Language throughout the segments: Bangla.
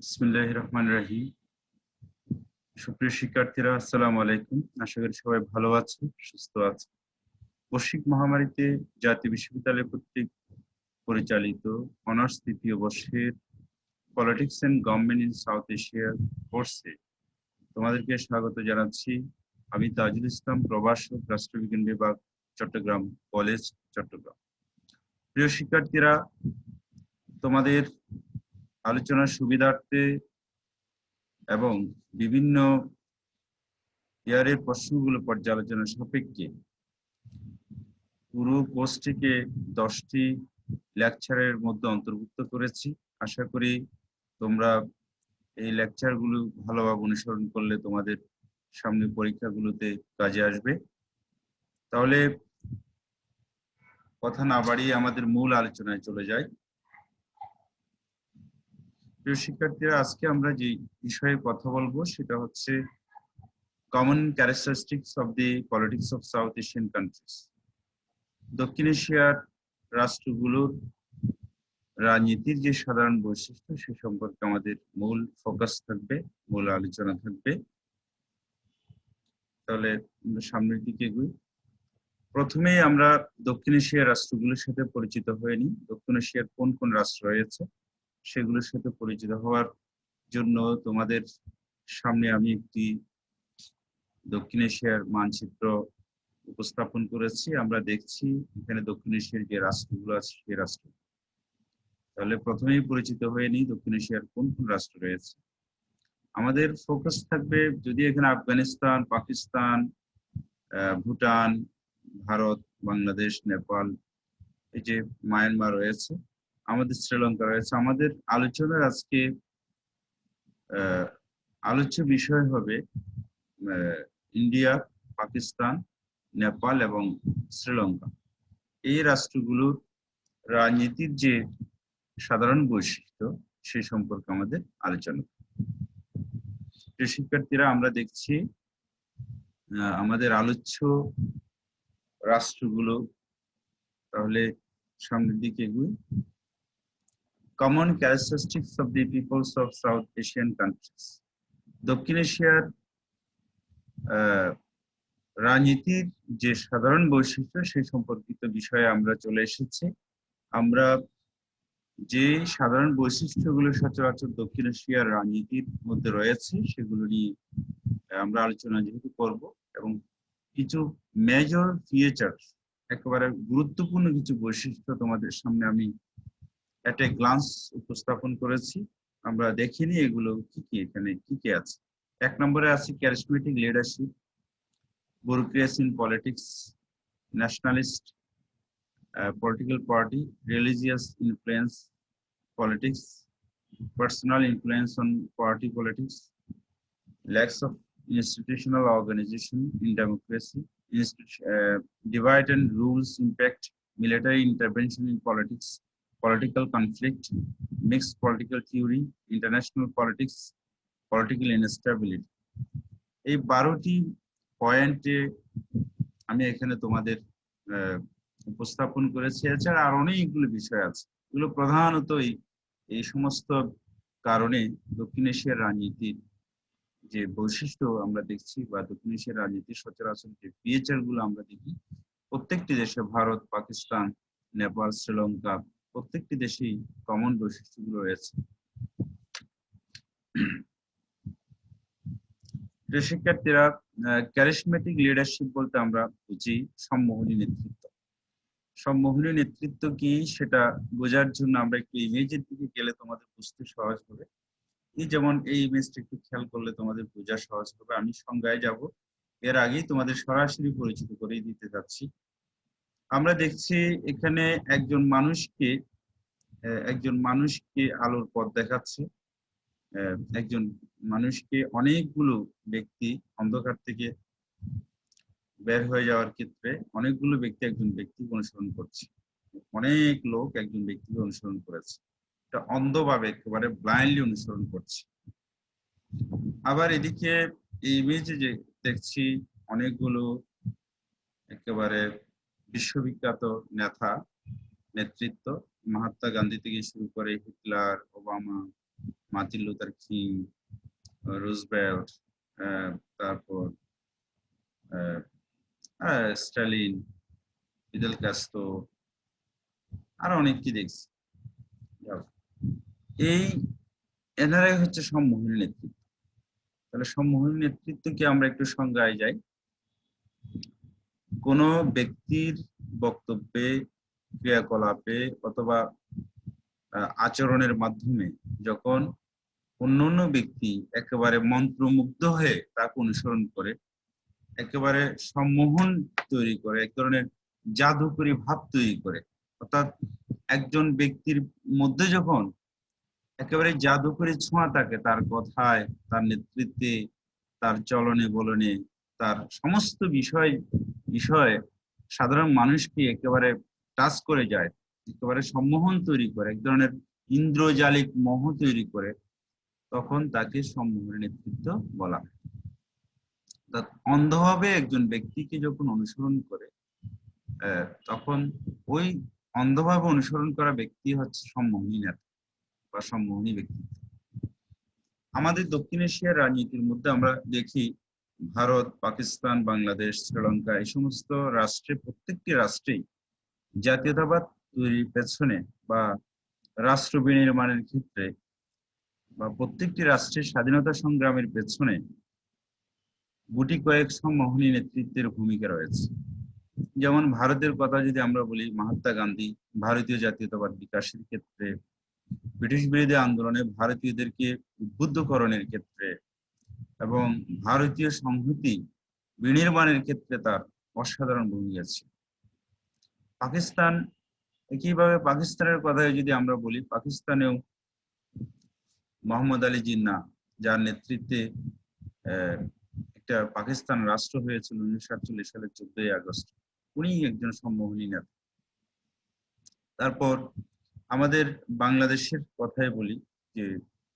বিসমিল্লাহির রহমানির রহিম। সুপ্রিয় শিক্ষার্থীরা, আসসালামু আলাইকুম। আশা করি সবাই ভালো আছে, সুস্থ আছে। বৈশ্বিক মহামারীতে জাতীয় বিশ্ববিদ্যালয় কর্তৃক পরিচালিত অনার্স তৃতীয় বর্ষের politics and government in South Asia কোর্সে তোমাদেরকে স্বাগত জানাচ্ছি। আমি তাজুল ইসলাম, প্রভাষক, রাষ্ট্রবিজ্ঞান বিভাগ, চট্টগ্রাম কলেজ, চট্টগ্রাম। প্রিয় শিক্ষার্থীরা, তোমাদের আলোচনার সুবিধার্থে এবং বিভিন্ন ইয়ারের প্রশ্নগুলো পর্যালোচনা সাপেক্ষে পুরো কোর্সটিকে 10টি লেকচারের মধ্যে অন্তর্ভুক্ত করেছি। আশা করি তোমরা এই লেকচারগুলো ভালোভাবে অনুসরণ করলে তোমাদের সামনে পরীক্ষাগুলোতে কাজে আসবে। তাহলে কথা না বাড়িয়ে আমাদের মূল আলোচনায় চলে যাই। প্রিয় শিক্ষার্থীরা, আজকে আমরা যে বিষয়ে কথা বলবো সেটা হচ্ছে common characteristics of the politics of South Asian countries. দক্ষিণ এশিয়ার রাষ্ট্রগুলোর রাজনীতির যে সাধারণ বৈশিষ্ট্য সে সম্পর্কে আমাদের মূল ফোকাস থাকবে, মূল আলোচনা থাকবে। তাহলে সামনের দিকে এগুই। প্রথমেই আমরা দক্ষিণ এশিয়ার রাষ্ট্রগুলোর সাথে পরিচিত হয়ে নিই। দক্ষিণ এশিয়ার কোন কোন রাষ্ট্র রয়েছে সেগুলোর সাথে পরিচিত হওয়ার জন্য তোমাদের সামনে আমি একটি দক্ষিণ এশিয়ার মানচিত্র উপস্থাপন করেছি। আমরা দেখছি এখানে দক্ষিণ এশিয়ার যে রাষ্ট্রগুলো আছে সেই রাষ্ট্র। তাহলে প্রথমেই পরিচিত হয়ে নিই দক্ষিণ এশিয়ার কোন কোন রাষ্ট্র রয়েছে। আমাদের ফোকাস থাকবে, যদি এখানে আফগানিস্তান, পাকিস্তান, ভুটান, ভারত, বাংলাদেশ, নেপাল, এই যে মায়ানমার রয়েছে, আমাদের শ্রীলঙ্কা রয়েছে। আমাদের আলোচনার আজকে আলোচ্য বিষয় হবে ইন্ডিয়া, পাকিস্তান, নেপাল এবং শ্রীলঙ্কা। এই রাষ্ট্রগুলোর রাজনীতির যে সাধারণ বৈশিষ্ট্য সে সম্পর্কে আমাদের আলোচনা। শিক্ষার্থীরা, আমরা দেখছি আমাদের আলোচ্য রাষ্ট্রগুলো। তাহলে সামনের দিকে এগুই। Common characteristics of the peoples of South Asian countries. দক্ষিণ এশিয়ার রাজনীতির যে সাধারণ বৈশিষ্ট্য সেই সম্পর্কিত বিষয়ে আমরা চলে এসেছি। আমরা যে সাধারণ বৈশিষ্ট্যগুলো সচরাচর দক্ষিণ এশিয়ার রাজনীতির মধ্যে রয়েছে সেগুলো নিয়ে আমরা আলোচনা যেহেতু করব, এবং কিছু মেজর ফিচার, একেবারে গুরুত্বপূর্ণ কিছু বৈশিষ্ট্য তোমাদের সামনে আমি একটা গ্লান্স উপস্থাপন করেছি। আমরা দেখিনি এগুলো কি কি, এখানে কি কি আছে। 1 নম্বরে আছে charismatic leadership, bureaucracy in politics, nationalist political party, religious influence politics, personal influence on party politics, lacks of institutional organization in democracy, divide and rules impact, military intervention in politics, political conflict, mixed political theory, international politics, political instability. এই 12টি পয়েন্টে আমি এখানে তোমাদের উপস্থাপন করেছি। এছাড়া আর অনেকগুলো বিষয় আছে, এগুলো প্রধানত এই সমস্ত কারণে দক্ষিণ এশিয়ার রাজনীতির যে বৈশিষ্ট্য আমরা দেখছি, বা দক্ষিণ এশিয়ার রাজনীতির সচরাচর যে ফিচার গুলো আমরা দেখি, প্রত্যেকটি দেশে, ভারত, পাকিস্তান, নেপাল, শ্রীলঙ্কা, প্রত্যেকটি দেশেই কমন বৈশিষ্ট্যগুলো রয়েছে। শিক্ষার্থীরা, ক্যারিজমেটিক লিডারশিপ বলতে আমরা বুঝি সম্মোহনী নেতৃত্ব। সম্মোহনী নেতৃত্ব কি সেটা বোঝার জন্য আমরা একটু ইমেজের দিকে গেলে তোমাদের বুঝতে সহজ হবে। এই যেমন এই ইমেজটা একটু খেয়াল করলে তোমাদের বোঝা সহজ হবে। আমি সংজ্ঞায় যাব, এর আগেই তোমাদের সরাসরি পরিচিত করে দিতে যাচ্ছি। আমরা দেখছি এখানে একজন মানুষকে আলোর পথ দেখাচ্ছে। একজন মানুষকে অনেকগুলো ব্যক্তি অন্ধকার থেকে বের হয়ে যাওয়ার ক্ষেত্রে অনেকগুলো ব্যক্তি একজন ব্যক্তিকে অনুসরণ করছে। অনেক লোক একজন ব্যক্তিকে অনুসরণ করেছে, এটা অন্ধভাবে একেবারে ব্লাইন্ডলি অনুসরণ করছে। আবার এদিকে এই ইমেজে যে দেখছি অনেকগুলো একেবারে বিশ্ববিখ্যাত নেতৃত্ব, মহাত্মা গান্ধী থেকে শুরু করে Hitler, Obama, Martin Luther king, Roosevelt, তারপর স্টালিন, ফিদেল কাস্ত্রো, আরো অনেক কি দেখছি। এই এনারাই হচ্ছে সম্মোহনী নেতৃত্ব। তাহলে সম্মোহনী নেতৃত্বকে আমরা একটু সংজ্ঞায় যাই। কোন ব্যক্তির বক্তব্যে, ক্রিয়াকলাপে অথবা আচরণের মাধ্যমে যখন অন্যান্য ব্যক্তি একেবারে মন্ত্রমুগ্ধ হয়ে তাকে অনুসরণ করে, একেবারে সম্মোহন তৈরি করে, এক ধরনের জাদুকরী ভাব তৈরি করে, অর্থাৎ একজন ব্যক্তির মধ্যে যখন একেবারে জাদুকরী ছোঁয়া থাকে, তার কথায়, তার নেতৃত্বে, তার চলনে বলনে, তার সমস্ত বিষয়ে সাধারণ মানুষকে একেবারে টাচ করে যায়, একেবারে সম্মোহন তৈরি করে, এক ধরনের ইন্দ্রজালিক মোহ তৈরি করে, তখন তাকে সম্মোহনী নেতৃত্ব বলা হয়। অন্ধভাবে একজন ব্যক্তিকে যখন অনুসরণ করে, তখন ওই অন্ধভাবে অনুসরণ করা ব্যক্তি হচ্ছে সম্মোহনী নেতা বা সম্মোহনী ব্যক্তিত্ব। আমাদের দক্ষিণ এশিয়ার রাজনীতির মধ্যে আমরা দেখি ভারত, পাকিস্তান, বাংলাদেশ, শ্রীলঙ্কা, এই সমস্ত রাষ্ট্রে, প্রত্যেকটি রাষ্ট্রেই জাতীয়তাবাদ তৈরির পেছনে বা রাষ্ট্র বিনির্মাণের ক্ষেত্রে বা প্রত্যেকটি রাষ্ট্রের স্বাধীনতা সংগ্রামের পেছনে গুটি কয়েক সম্মোহনী নেতৃত্বের ভূমিকা রয়েছে। যেমন ভারতের কথা যদি আমরা বলি, মহাত্মা গান্ধী ভারতীয় জাতীয়তাবাদ বিকাশের ক্ষেত্রে, ব্রিটিশ বিরোধী আন্দোলনে ভারতীয়দেরকে উদ্বুদ্ধকরণের ক্ষেত্রে এবং ভারতীয় সংহতি বিনির্মাণের ক্ষেত্রে তার অসাধারণ ভূমিকা ছিল। পাকিস্তান, একইভাবে পাকিস্তানের কথা যদি আমরা বলি, পাকিস্তানেও মোহাম্মদ আলী জিন্নাহ, যার নেতৃত্বে একটা পাকিস্তান রাষ্ট্র হয়েছিল 1948 সালের 14ই আগস্ট, উনি একজন সম্মোহনী নেতা। তারপর আমাদের বাংলাদেশের কথাই বলি, যে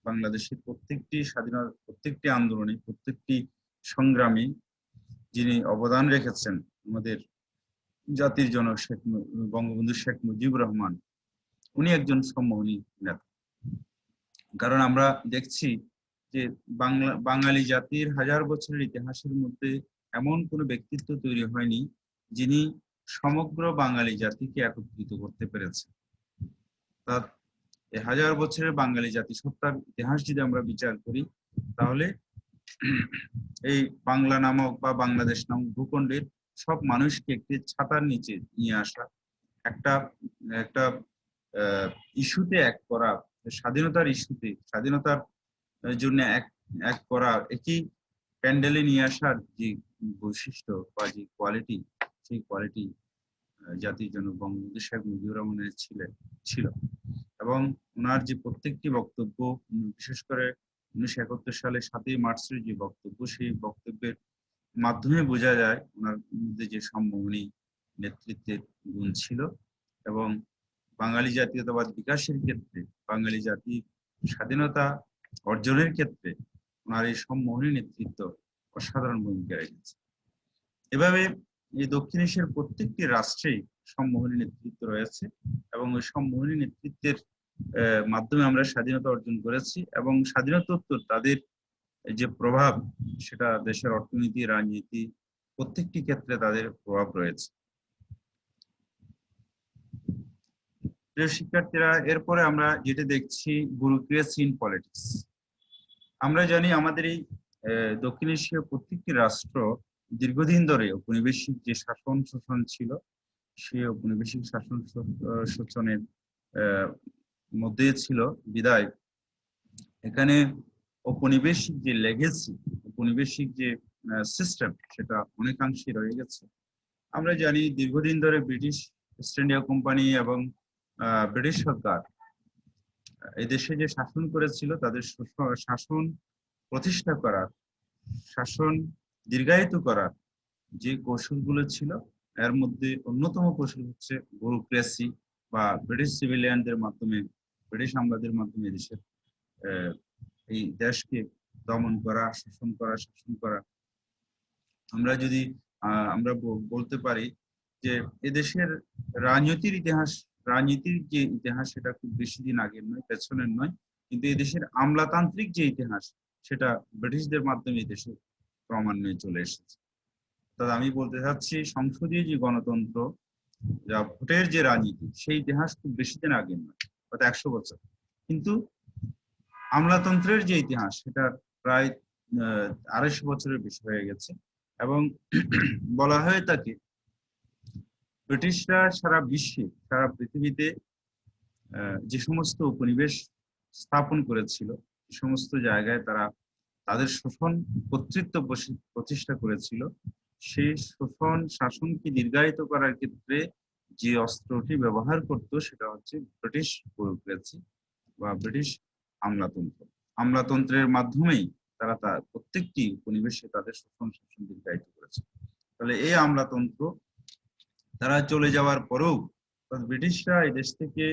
বাংলাদেশের প্রত্যেকটি স্বাধীনতা, প্রত্যেকটি আন্দোলনে, প্রত্যেকটি সংগ্রামে যিনি অবদান রেখেছেন, আমাদের জাতির জনক বঙ্গবন্ধু শেখ মুজিবুর রহমান, উনি একজন সম্মোহনী নেতা। কারণ আমরা দেখছি যে বাঙালি জাতির হাজার বছরের ইতিহাসের মধ্যে এমন কোনো ব্যক্তিত্ব তৈরি হয়নি যিনি সমগ্র বাঙালি জাতিকে একত্রিত করতে পেরেছেন। তার এই হাজার বছরের বাঙালি জাতিসত্তার ইতিহাস যদি আমরা বিচার করি, তাহলে এই বাংলা নামক বা বাংলাদেশ নামক ভূখণ্ডের সব মানুষকে একটি ছাতার নিচে নিয়ে আসা, একটা একটা ইস্যুতে এক করা, স্বাধীনতার ইস্যুতে, স্বাধীনতার জন্য এক করা, একই প্যান্ডেলে নিয়ে আসার যে বৈশিষ্ট্য বা যে কোয়ালিটি, সেই কোয়ালিটি জাতির জন্য বঙ্গবন্ধু শেখ মুজিবুর রহমানের ছিল। এবং ওনার যে প্রত্যেকটি বক্তব্য, বিশেষ করে 1971 সালে 7ই মার্চের যে বক্তব্য, সেই বক্তব্যের মাধ্যমে বোঝা যায় ওনার মধ্যে যে সম্মোহনী নেতৃত্বের গুণ ছিল। এবং বাঙালি জাতীয়তাবাদ বিকাশের ক্ষেত্রে, বাঙালি জাতি স্বাধীনতা অর্জনের ক্ষেত্রে ওনার এই সম্মোহনী নেতৃত্ব অসাধারণ ভূমিকা রেখেছে। এভাবে এই দক্ষিণ এশিয়ার প্রত্যেকটি রাষ্ট্রেই সম্মোহনী নেতৃত্ব রয়েছে, এবং ওই সম্মোহনী নেতৃত্বের মাধ্যমে আমরা স্বাধীনতা অর্জন করেছি, এবং স্বাধীনতোত্তর তাদের যে প্রভাব, সেটা দেশের অর্থনীতি, রাজনীতি, প্রত্যেকটি ক্ষেত্রে তাদের প্রভাব রয়েছে। প্রিয় শিক্ষার্থীরা, এরপরে আমরা যেটা দেখছি, ব্যুরোক্রেসি ইন পলিটিক্স। আমরা জানি আমাদের এই দক্ষিণ এশীয় প্রত্যেকটি রাষ্ট্র দীর্ঘদিন ধরে ঔপনিবেশিক যে শোষণ ছিল, সেই ঔপনিবেশিক শোষণের মধ্যে ছিল বিদায় এখানে ঔপনিবেশিক যে লেগেসি, ঔপনিবেশিক যে সিস্টেম, সেটা অনেকাংশে রয়ে গেছে। আমরা জানি দীর্ঘদিন ধরে ব্রিটিশ ইস্ট ইন্ডিয়া কোম্পানি এবং ব্রিটিশ সরকার এই দেশে যে শাসন করেছিল, তাদের শাসন প্রতিষ্ঠা করার, শাসন দীর্ঘায়িত করার যে কৌশলগুলো ছিল, এর মধ্যে অন্যতম কৌশল হচ্ছে ব্যুরোক্রেসি বা ব্রিটিশ সিভিলিয়ানদের মাধ্যমে, ব্রিটিশ আমলাদের মাধ্যমে দেশের এই দেশকে দমন করা, শাসন করা। আমরা যদি আমরা বলতে পারি যে এদেশের রাজনীতির যে ইতিহাস, সেটা খুব বেশি দিন আগের নয়, পেছনের নয়। কিন্তু এই দেশের আমলাতান্ত্রিক যে ইতিহাস সেটা ব্রিটিশদের মাধ্যমে এই দেশে ক্রমান্বয়ে চলে এসেছে। তবে আমি বলতে চাচ্ছি সংসদীয় যে গণতন্ত্র, যা ভোটের যে রাজনীতি, সেই ইতিহাস খুব বেশি দিন আগে নয়, হয়তো 100 বছর। কিন্তু আমলাতন্ত্রের যে ইতিহাস সেটা প্রায় 250 বছরের বেশি হয়ে গেছে। এবং বলা হয়ে থাকে ব্রিটিশরা সারা বিশ্বে, সারা পৃথিবীতে যে সমস্ত উপনিবেশ স্থাপন করেছিল, যে সমস্ত জায়গায় তারা তাদের শোষণ কর্তৃত্ব প্রতিষ্ঠা করেছিল, সেই শোষণ শাসনকে দীর্ঘায়িত করার ক্ষেত্রে যে অস্ত্রটি ব্যবহার করত সেটা হচ্ছে ব্রিটিশ ব্যুরোক্রেসি বা ব্রিটিশ আমলাতন্ত্র। আমলাতন্ত্রের মাধ্যমেই তারা তার প্রত্যেকটি উপনিবেশে তাদের শোষণ শাসন দীর্ঘায়িত করেছে। তাহলে এই আমলাতন্ত্র তারা চলে যাওয়ার পরেও ব্রিটিশরা এই দেশ থেকে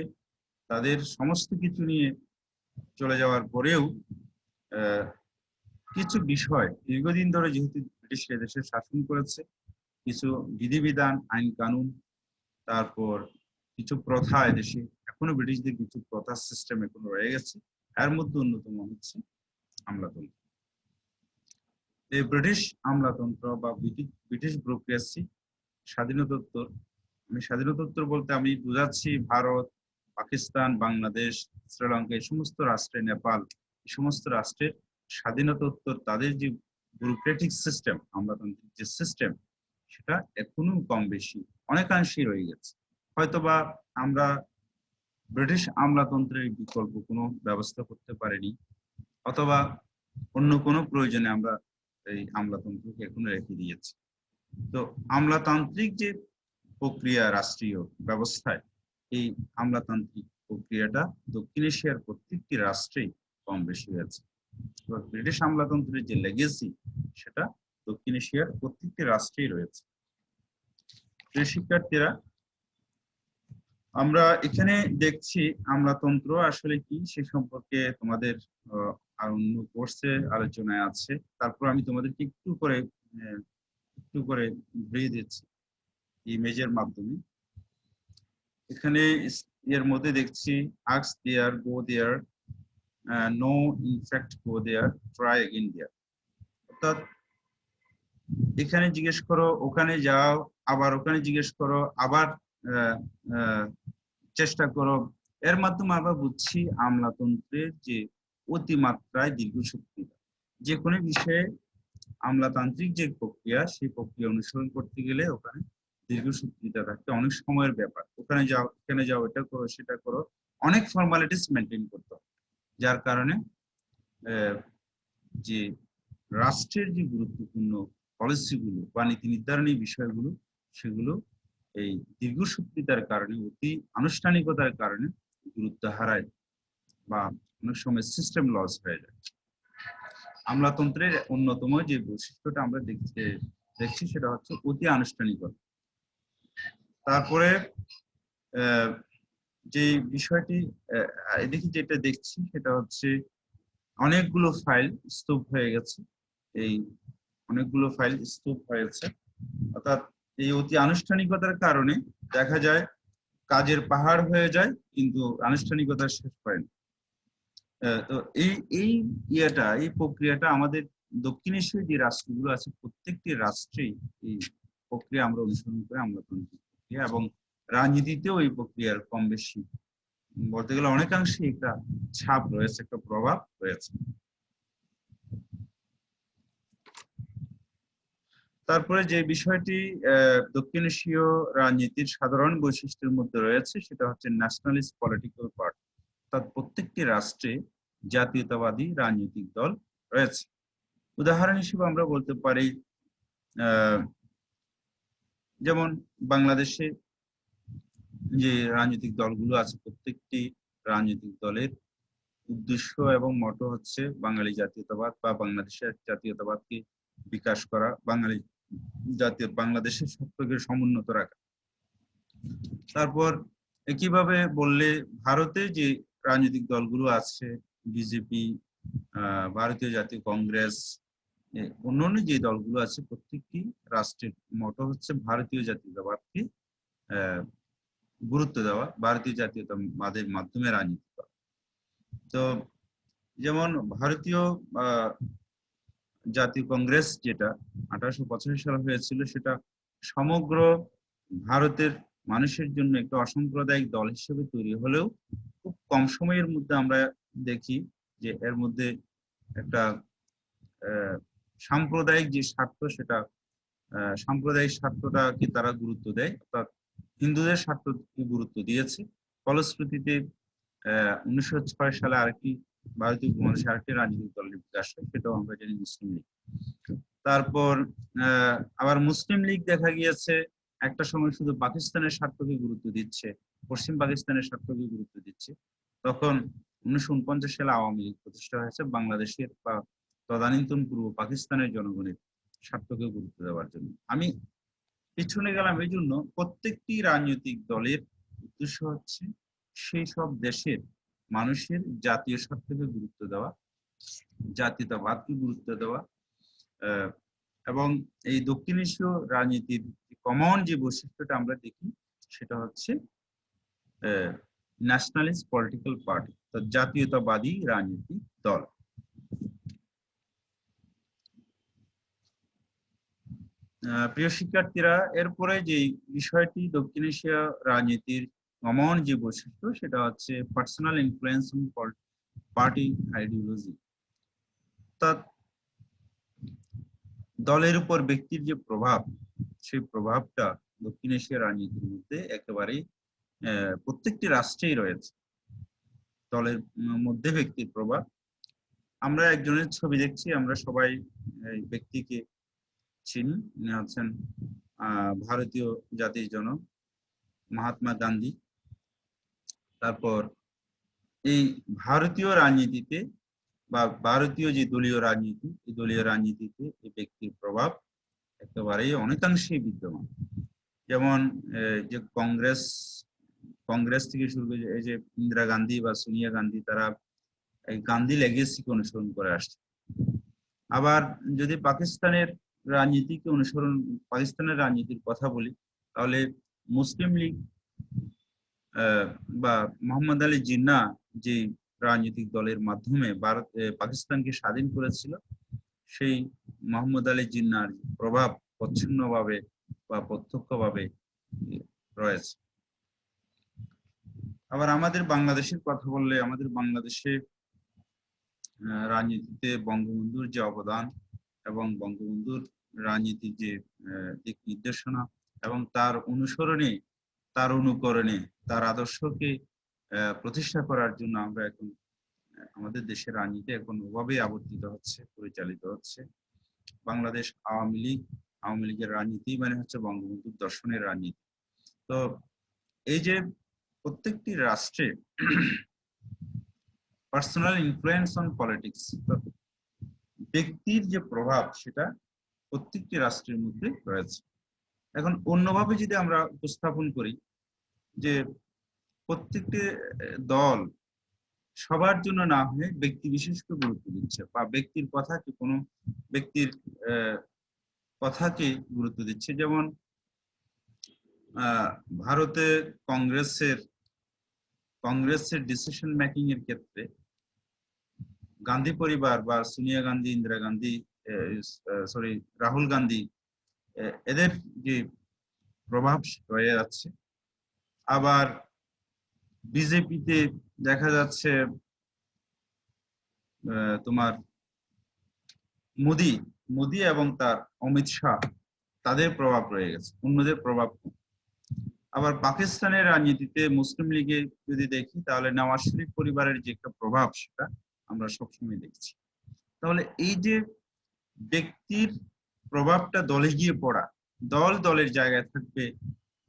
তাদের সমস্ত কিছু নিয়ে চলে যাওয়ার পরেও কিছু বিষয় দীর্ঘদিন ধরে যেহেতু ব্রিটিশ দেশে শাসন করেছে, কিছু বিধিবিধান, আইন কানুন, তারপর কিছু প্রথা এদেশে এখনো ব্রিটিশদের কিছু প্রথা সিস্টেম এখনো রয়ে গেছে। এর মধ্যে অন্যতম হচ্ছে আমলাতন্ত্র। এই ব্রিটিশ আমলাতন্ত্র বা ব্রিটিশ ব্যুরোক্রেসি স্বাধীনতোত্তর, আমি স্বাধীনতোত্তর বলতে আমি বুঝাচ্ছি ভারত, পাকিস্তান, বাংলাদেশ, শ্রীলঙ্কা, এই সমস্ত রাষ্ট্রে, নেপাল, এই সমস্ত রাষ্ট্রের স্বাধীনতোত্তর তাদের যে ব্যুরোক্রেটিক সিস্টেম, আমলাতান্ত্রিক যে সিস্টেম, সেটা এখনো কম বেশি অনেকাংশেই রয়ে গেছে। হয়তোবা আমরা ব্রিটিশ আমলাতন্ত্রের বিকল্প কোনো ব্যবস্থা করতে পারিনি, অথবা অন্য কোনো প্রয়োজনে আমরা এই আমলাতন্ত্রকে এখনো রেখে দিয়েছি। তো আমলাতান্ত্রিক যে প্রক্রিয়া রাষ্ট্রীয় ব্যবস্থায়, এই আমলাতান্ত্রিক প্রক্রিয়াটা দক্ষিণ এশিয়ার প্রত্যেকটি রাষ্ট্রেই কম বেশি হয়েছে। ব্রিটিশ আমলাতন্ত্রের যে লেগেসি সেটা দক্ষিণ এশিয়ার প্রত্যেকটি রাষ্ট্রেই রয়েছে। শিক্ষার্থীরা, আমরা এখানে দেখছি আমলাতন্ত্র আসলে কি সে সম্পর্কে তোমাদের আর অন্য কোর্সে আলোচনায় আছে। তারপর আমি তোমাদেরকে একটু করে বুঝিয়ে দিচ্ছি ইমেজের মাধ্যমে। এখানে এর মধ্যে দেখছি ask there, go there, no in fact go there, try again there. অর্থাৎ এখানে জিজ্ঞেস করো, ওখানে যাও, আবার ওখানে জিজ্ঞেস করো, আবার চেষ্টা করো। এর মাধ্যমে আমরা বুঝছি আমলাতন্ত্রের যে অতিমাত্রায় দীর্ঘসূত্রিতা। যে কোনো বিষয়ে আমলাতান্ত্রিক যে প্রক্রিয়া, সেই প্রক্রিয়া অনুসরণ করতে গেলে ওখানে দীর্ঘসূত্রিতা থাকতে অনেক সময়ের ব্যাপার। ওখানে যাও, এখানে যাও, এটা করো, সেটা করো, অনেক ফর্মালিটিস মেনটেন করতে হবে। যার কারণে যে রাষ্ট্রের যে গুরুত্বপূর্ণ পলিসিগুলো বা নীতি নির্ধারণী বিষয়গুলো, সেগুলো এই দীর্ঘসূত্রিতার কারণে, অতি আনুষ্ঠানিকতার কারণে গুরুত্ব হারায় বা অনেক সময় সিস্টেম লস হয়ে যায়। আমলাতন্ত্রের অন্যতম যে বৈশিষ্ট্যটা আমরা দেখছি সেটা হচ্ছে অতি আনুষ্ঠানিকতা। তারপরে যে বিষয়টি এদিকে যেটা দেখছি সেটা হচ্ছে অনেকগুলো ফাইল স্তূপ হয়ে গেছে। এই অনেকগুলো ফাইল স্তূপ হয়েছে, অর্থাৎ এই অতি আনুষ্ঠানিকতার কারণে দেখা যায় কাজের পাহাড় হয়ে যায়, কিন্তু আনুষ্ঠানিকতা শেষ হয় না। তো এই প্রক্রিয়াটা আমাদের দক্ষিণ এশীয় যে রাষ্ট্রগুলো আছে, প্রত্যেকটি রাষ্ট্রেই এই প্রক্রিয়া আমরা অনুসরণ করে আমলাতান্ত্রিক প্রক্রিয়া, এবং রাজনীতিতেও এই প্রক্রিয়ার কম বেশি বলতে গেলে অনেকাংশে একটা ছাপ রয়েছে, একটা প্রভাব রয়েছে। তারপরে যে বিষয়টি দক্ষিণ এশীয় রাজনীতির সাধারণ বৈশিষ্ট্যের মধ্যে রয়েছে সেটা হচ্ছে ন্যাশনালিস্ট পলিটিক্যাল পার্টি, অর্থাৎ প্রত্যেকটি রাষ্ট্রে জাতীয়তাবাদী রাজনৈতিক দল রয়েছে। উদাহরণ হিসেবে আমরা বলতে পারি যেমন বাংলাদেশে যে রাজনৈতিক দলগুলো আছে, প্রত্যেকটি রাজনৈতিক দলের উদ্দেশ্য এবং মটো হচ্ছে বাঙালি জাতীয়তাবাদ বা বাংলাদেশের জাতীয়তাবাদকে বিকাশ করা, বাংলাদেশের সত্যকে সমুন্নত রাখা। তারপর একইভাবে বললে ভারতে যে রাজনৈতিক দলগুলো আছে, বিজেপি, ভারতীয় জাতীয় কংগ্রেস, অন্যান্য যে দলগুলো আছে, প্রত্যেকটি রাষ্ট্রের মটো হচ্ছে ভারতীয় জাতীয়তাবাদকে গুরুত্ব দেওয়া, ভারতীয় জাতীয়তাবাদের মাধ্যমে রাজনীতি করা। তো যেমন ভারতীয় জাতীয় কংগ্রেস, যেটা 1885 সালে হয়েছিল, সেটা সমগ্র ভারতের মানুষের জন্য একটা অসাম্প্রদায়িক দল হিসেবে তৈরি হলেও খুব কম সময়ের মধ্যে আমরা দেখি যে এর মধ্যে একটা সাম্প্রদায়িক যে স্বার্থ, সেটা সাম্প্রদায়িক স্বার্থটাকে তারা গুরুত্ব দেয়, অর্থাৎ হিন্দুদের স্বার্থকে গুরুত্ব দিয়েছে। ফলশ্রুতিতে 1906 সালে আরেকটি ভারতীয় উপমহাদেশে আরেকটি রাজনৈতিক দলের বিকাশ হয়, সেটাও আমরা জানি, মুসলিম লীগ। তারপর আবার মুসলিম লীগ দেখা গিয়েছে একটা সময় শুধু পাকিস্তানের স্বার্থকে গুরুত্ব দিচ্ছে, পশ্চিম পাকিস্তানের স্বার্থকে গুরুত্ব দিচ্ছে। তখন 1949 সালে আওয়ামী লীগ প্রতিষ্ঠা হয়েছে, বাংলাদেশের বা তদানীন্তন পূর্ব পাকিস্তানের জনগণের স্বার্থকে গুরুত্ব দেওয়ার জন্য। আমি পিছনে গেলাম এই জন্য, প্রত্যেকটি রাজনৈতিক দলের উদ্দেশ্য হচ্ছে সেই সব দেশের মানুষের জাতীয় স্বার্থকে গুরুত্ব দেওয়া, জাতীয়তাবাদকে গুরুত্ব দেওয়া, এবং এই দক্ষিণ এশীয় রাজনীতির কমন যে বৈশিষ্ট্যটা আমরা দেখি, সেটা হচ্ছে ন্যাশনালিস্ট পলিটিক্যাল পার্টি, জাতীয়তাবাদী রাজনৈতিক দল। প্রিয় শিক্ষার্থীরা, এরপরে যে বিষয়টি দক্ষিণ এশিয়া রাজনীতির কমন যে বৈশিষ্ট্য, সেটা হচ্ছে personal influence on party ideology, অর্থাৎ দলের উপর ব্যক্তির যে প্রভাব, সেই প্রভাবটা দক্ষিণ এশিয়া রাজনীতির মধ্যে একেবারেই প্রত্যেকটি রাষ্ট্রেই রয়েছে। দলের মধ্যে ব্যক্তির প্রভাব, আমরা একজনের ছবি দেখছি, আমরা সবাই এই ব্যক্তিকে চিনি, উনি হচ্ছেন ভারতীয় জাতির জনক মহাত্মা গান্ধী। তারপর এই ভারতীয় রাজনীতিতে বা ভারতীয় যে দলীয় রাজনীতি, এই দলীয় রাজনীতিতে এই ব্যক্তির প্রভাব একেবারেই অনেকাংশেই বিদ্যমান। যেমন যে কংগ্রেস থেকে শুরু করে এই যে ইন্দিরা গান্ধী বা সোনিয়া গান্ধী, তারা এই গান্ধী লেগেসিকে অনুসরণ করে আসছে। আবার যদি পাকিস্তানের রাজনীতির কথা বলি, তাহলে মুসলিম লীগ বা মোহাম্মদ আলী জিন্নাহ যে রাজনৈতিক দলের মাধ্যমে পাকিস্তানকে স্বাধীন করেছিল, সেই মোহাম্মদ আলী জিন্নাহর প্রভাব প্রচ্ছন্নভাবে বা প্রত্যক্ষভাবে রয়েছে। আবার আমাদের বাংলাদেশের কথা বললে, আমাদের বাংলাদেশে রাজনীতিতে বঙ্গবন্ধুর যে অবদান এবং বঙ্গবন্ধুর রাজনীতির যে দিক নির্দেশনা এবং তার অনুসরণে, তার অনুকরণে, তার আদর্শকে প্রতিষ্ঠা করার জন্য আমরা এখন আমাদের দেশের রাজনীতি এখন ওভাবে আবর্তিত হচ্ছে, পরিচালিত হচ্ছে। বাংলাদেশ আওয়ামী লীগের রাজনীতি মানে হচ্ছে বঙ্গবন্ধুর দর্শনের রাজনীতি। তো এই যে প্রত্যেকটি রাষ্ট্রে পার্সোনাল ইনফ্লুয়েন্স অন পলিটিক্স, ব্যক্তির যে প্রভাব, সেটা প্রত্যেকটি রাষ্ট্রের মধ্যে রয়েছে। এখন অন্যভাবে যদি আমরা উপস্থাপন করি যে প্রত্যেকটি দল সবার জন্য না হয়ে ব্যক্তি বিশেষকে গুরুত্ব দিচ্ছে, বা ব্যক্তির কথাকে, কোনো ব্যক্তির কথাকে গুরুত্ব দিচ্ছে। যেমন ভারতে কংগ্রেসের ডিসিশন মেকিং এর ক্ষেত্রে গান্ধী পরিবার বা সোনিয়া গান্ধী, ইন্দিরা গান্ধী, রাহুল গান্ধী, এদের যে প্রভাব রয়ে যাচ্ছে। আবার বিজেপিতে দেখা যাচ্ছে তোমার মোদি এবং তার অমিত শাহ, তাদের প্রভাব রয়ে গেছে, অন্যদের প্রভাব কম। আবার পাকিস্তানের রাজনীতিতে মুসলিম লীগে যদি দেখি, তাহলে নওয়াজ শরীফ পরিবারের যে একটা প্রভাব, সেটা আমরা সবসময় দেখছি। তাহলে এই যে ব্যক্তির প্রভাবটা দলে গিয়ে পড়া, দলের জায়গায় থাকবে,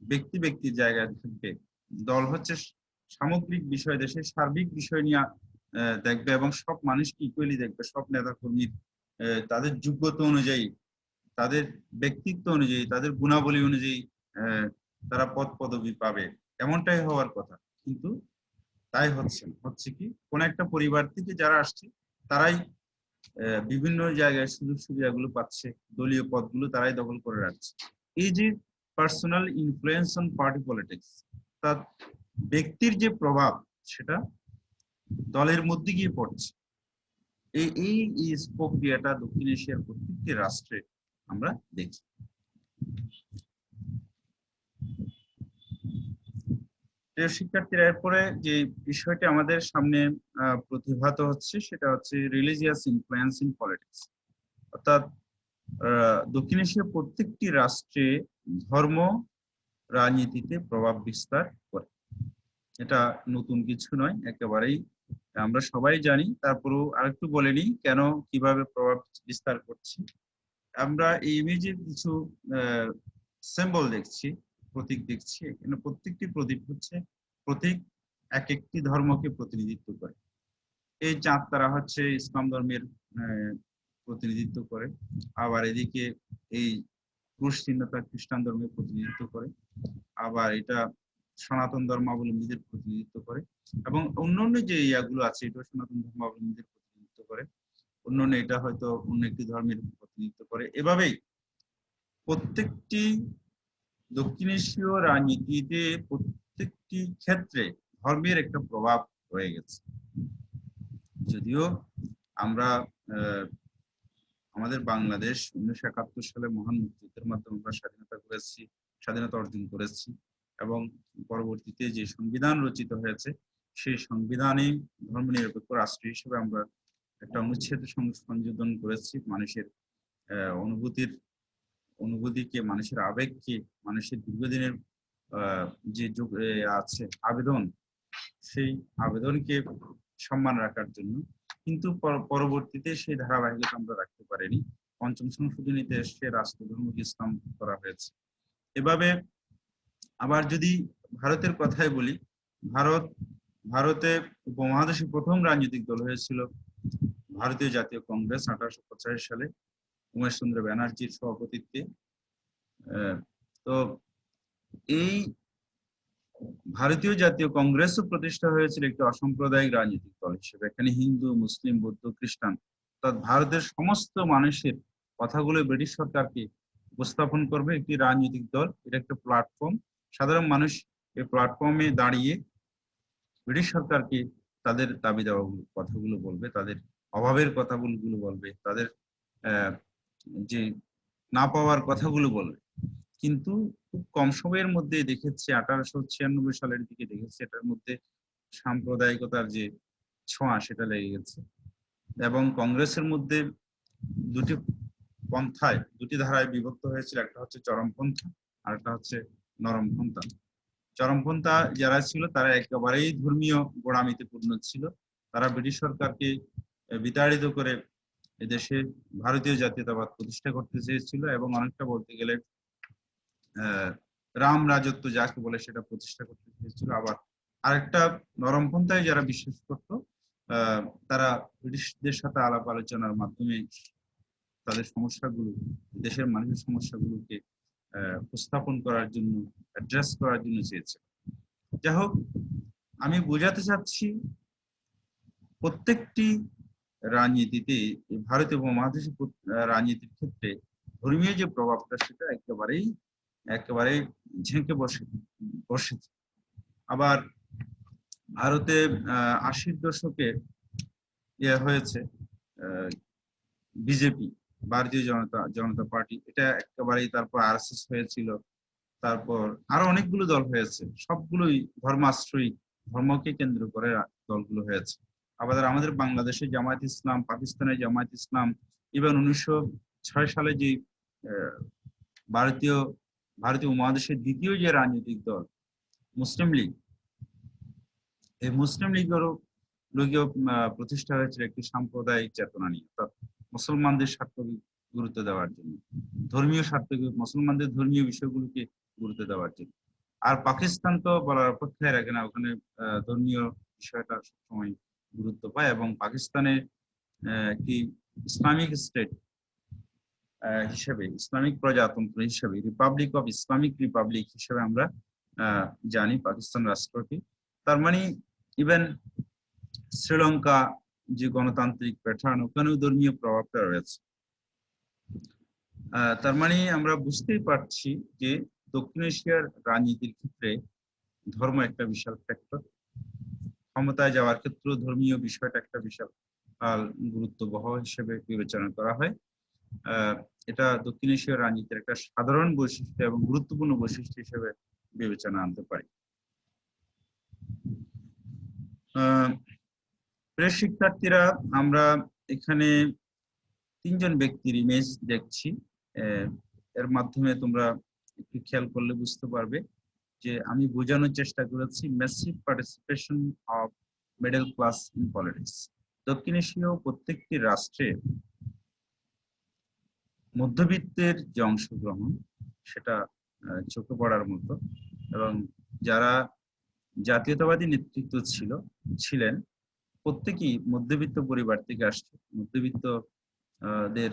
ব্যক্তির জায়গায় থাকবে। দল হচ্ছে সামগ্রিক বিষয়, দেশের সার্বিক বিষয় নিয়ে দেখবে এবং সব মানুষকে ইকুয়ালি দেখবে, সব নেতা কর্মীর তাদের যোগ্যতা অনুযায়ী, তাদের ব্যক্তিত্ব অনুযায়ী, তাদের গুণাবলী অনুযায়ী তারা পদ পদবি পাবে, এমনটাই হওয়ার কথা। কিন্তু তাই হচ্ছে কি, কোন একটা পরিবার থেকে যারা আসছে, তারাই বিভিন্ন জায়গায় সুযোগ সুবিধাগুলো পাচ্ছে, দলীয় পদগুলো তারাই দখল করে রাখছে। এই যে personal influence on party politics, তার ব্যক্তির যে প্রভাব, সেটা দলের মধ্যে গিয়ে পড়ছে। এই প্রক্রিয়াটা দক্ষিণ এশিয়ার প্রত্যেকটি রাষ্ট্রে আমরা দেখি। প্রিয় শিক্ষার্থীরা, এরপরে যে বিষয়টি আমাদের সামনে প্রতিভাত হচ্ছে সেটা হচ্ছে রিলিজিয়াস ইনফ্লুয়েন্স ইন পলিটিক্স। অর্থাৎ দক্ষিণ এশিয়ার প্রত্যেকটি রাষ্ট্রে ধর্ম রাজনীতিতে প্রভাব বিস্তার করে। এটা নতুন কিছু নয়, একেবারেই আমরা সবাই জানি। তারপরেও আরেকটু বলে নিই কেন, কিভাবে প্রভাব বিস্তার করছে। আমরা এই ইমেজে কিছু সিম্বল দেখছি, প্রতীক দেখছি। এখানে প্রত্যেকটি প্রতীক এক একটি ধর্মকে প্রতিনিধিত্ব করে। এই চাঁদ তারা হচ্ছে ইসলাম ধর্মের প্রতিনিধিত্ব করে। আবার এদিকে এই ক্রুশ চিহ্নটা খ্রিস্টান ধর্মের প্রতিনিধিত্ব করে। আবার এটা সনাতন ধর্মাবলম্বীদের প্রতিনিধিত্ব করে। এবং অন্যান্য যে ইয়াগুলো আছে এটা সনাতন ধর্মাবলম্বীদের প্রতিনিধিত্ব করে। অন্যান্য এটা হয়তো অন্য একটি ধর্মের প্রতিনিধিত্ব করে। এভাবেই প্রত্যেকটি দক্ষিণ এশীয় রাজনীতিতে প্রত্যেকটি ক্ষেত্রে ধর্মের একটা প্রভাব রয়ে গেছে। যদিও আমরা আমাদের বাংলাদেশ 1971 সালে মহান মুক্তিযুদ্ধের মাধ্যমে আমরা স্বাধীনতা অর্জন করেছি, এবং পরবর্তীতে যে সংবিধান রচিত হয়েছে সেই সংবিধানে ধর্মনিরপেক্ষ রাষ্ট্র হিসেবে আমরা একটা অনুচ্ছেদ সংযোজন করেছি। মানুষের অনুভূতিকে, মানুষের আবেগকে, মানুষের দীর্ঘদিনের যে আছে আবেদন, সেই আবেদনকে সম্মান রাখার জন্য। কিন্তু পরবর্তীতে সেই ধারাবাহিকতা আমরা রাখতে পারিনি। পঞ্চম সংশোধনীতে এসে রাষ্ট্রধর্মকে ইসলাম করা হয়েছে। এভাবে আবার যদি ভারতের কথাই বলি, ভারতে উপমহাদেশে প্রথম রাজনৈতিক দল হয়েছিল ভারতীয় জাতীয় কংগ্রেস 1885 সালে উমেশ চন্দ্র ব্যানার্জির সভাপতিত্বে। তো এই ভারতীয় জাতীয় কংগ্রেসও প্রতিষ্ঠা হয়েছিল একটি অসাম্প্রদায়িক রাজনৈতিক দল হিসেবে। এখানে হিন্দু, মুসলিম, বৌদ্ধ, খ্রিস্টান অর্থাৎ ভারতের সমস্ত মানুষের কথাগুলো ব্রিটিশ সরকারকে উপস্থাপন করবে একটি রাজনৈতিক দল। এটা একটা প্ল্যাটফর্ম। সাধারণ মানুষ এই প্ল্যাটফর্মে দাঁড়িয়ে ব্রিটিশ সরকারকে তাদের দাবি দেওয়া কথাগুলো বলবে, তাদের অভাবের কথাগুলো বলবে, তাদের যে না পাওয়ার কথাগুলো বলবে। কিন্তু খুব কম সময়ের মধ্যে দেখেছি 1896 সালের দিকে দেখেছি এটার মধ্যে সাম্প্রদায়িকতার যে ছোঁয়া সেটা লেগে গেছে। এবং কংগ্রেসের মধ্যে দুটি ধারায় বিভক্ত হয়েছিল। একটা হচ্ছে চরমপন্থা আর একটা হচ্ছে নরমপন্থা। চরমপন্থা যারা ছিল তারা একেবারেই ধর্মীয় গোঁড়ামিতে পূর্ণ ছিল। তারা ব্রিটিশ সরকারকে বিতাড়িত করে এদেশে ভারতীয় জাতীয়তাবাদ প্রতিষ্ঠা করতে চেয়েছিল, এবং অনেকটা বলতে গেলে রাম রাজত্ব যাকে বলে সেটা প্রতিষ্ঠা করতে চেয়েছিল। আবার আরেকটা নরমপন্থায় যারা বিশ্বাস করত, তারা ব্রিটিশদের সাথে আলাপ আলোচনার মাধ্যমে তাদের সমস্যাগুলো, দেশের মানুষের সমস্যাগুলোকে উপস্থাপন করার জন্য, অ্যাড্রেস করার জন্য চেয়েছে। যাই হোক, আমি বোঝাতে চাচ্ছি প্রত্যেকটি রাজনীতিতে, ভারতীয় উপমহাদেশের রাজনীতির ক্ষেত্রে ধর্মীয় যে প্রভাবটা সেটা একেবারেই ঝেঁকে বসেছে। আবার ভারতে 80-র দশকে হয়েছে বিজেপি, ভারতীয় জনতা পার্টি, এটা একেবারেই। তারপর আরএসএস হয়েছিল, তারপর আরো অনেকগুলো দল হয়েছে। সবগুলোই ধর্মাশ্রয়ী, ধর্মকে কেন্দ্র করে দলগুলো হয়েছে। আবার আমাদের বাংলাদেশে জামায়াত ইসলাম, পাকিস্তানের জামায়াত ইসলাম, ইভেন 1906 সালে যে ভারতীয় উপমহাদেশের দ্বিতীয় যে রাজনৈতিক দল মুসলিম লীগ, এই মুসলিম লীগেরও প্রতিষ্ঠা হয়েছিল একটি সাম্প্রদায়িক চেতনা নিয়ে, অর্থাৎ মুসলমানদের স্বার্থকে গুরুত্ব দেওয়ার জন্য, ধর্মীয় স্বার্থকে, মুসলমানদের ধর্মীয় বিষয়গুলোকে গুরুত্ব দেওয়ার জন্য। আর পাকিস্তান তো বলার অপেক্ষায় রাখে না, ওখানে ধর্মীয় বিষয়টা সবসময় গুরুত্ব পায়। এবং পাকিস্তানে একটি ইসলামিক স্টেট হিসেবে, ইসলামিক প্রজাতন্ত্র হিসেবে, রিপাবলিক অফ ইসলামিক রিপাবলিক হিসেবে আমরা জানি পাকিস্তান রাষ্ট্রকে। তার মানে ইভেন শ্রীলঙ্কা যে গণতান্ত্রিক প্যাটার্ন, ওখানেও ধর্মীয় প্রভাবটা রয়েছে। তার মানে আমরা বুঝতেই পারছি যে দক্ষিণ এশিয়ার রাজনীতির ক্ষেত্রে ধর্ম একটা বিশাল ফ্যাক্টর। ক্ষমতায় যাওয়ার ক্ষেত্রেও ধর্মীয় বিষয়টা একটা বিশাল গুরুত্ববহ হিসেবে বিবেচনা করা হয়। এটা দক্ষিণ এশীয় রাজনীতির একটা সাধারণ বৈশিষ্ট্য এবং গুরুত্বপূর্ণ বৈশিষ্ট্য হিসেবে বিবেচনা আনতে পারি। প্রিয় শিক্ষার্থীরা, আমরা এখানে তিনজন ব্যক্তির ইমেজ দেখছি। এর মাধ্যমে তোমরা একটু খেয়াল করলে বুঝতে পারবে যে আমি বোঝানোর চেষ্টা করেছি massive participation of middle class in politics. দক্ষিণ এশীয় প্রত্যেকটি রাষ্ট্রে মধ্যবিত্তের যে অংশগ্রহণ সেটা চোখে পড়ার মতো, এবং যারা জাতীয়তাবাদী নেতৃত্ব ছিলেন প্রত্যেকেই মধ্যবিত্ত পরিবার থেকে আসছে। মধ্যবিত্ত দের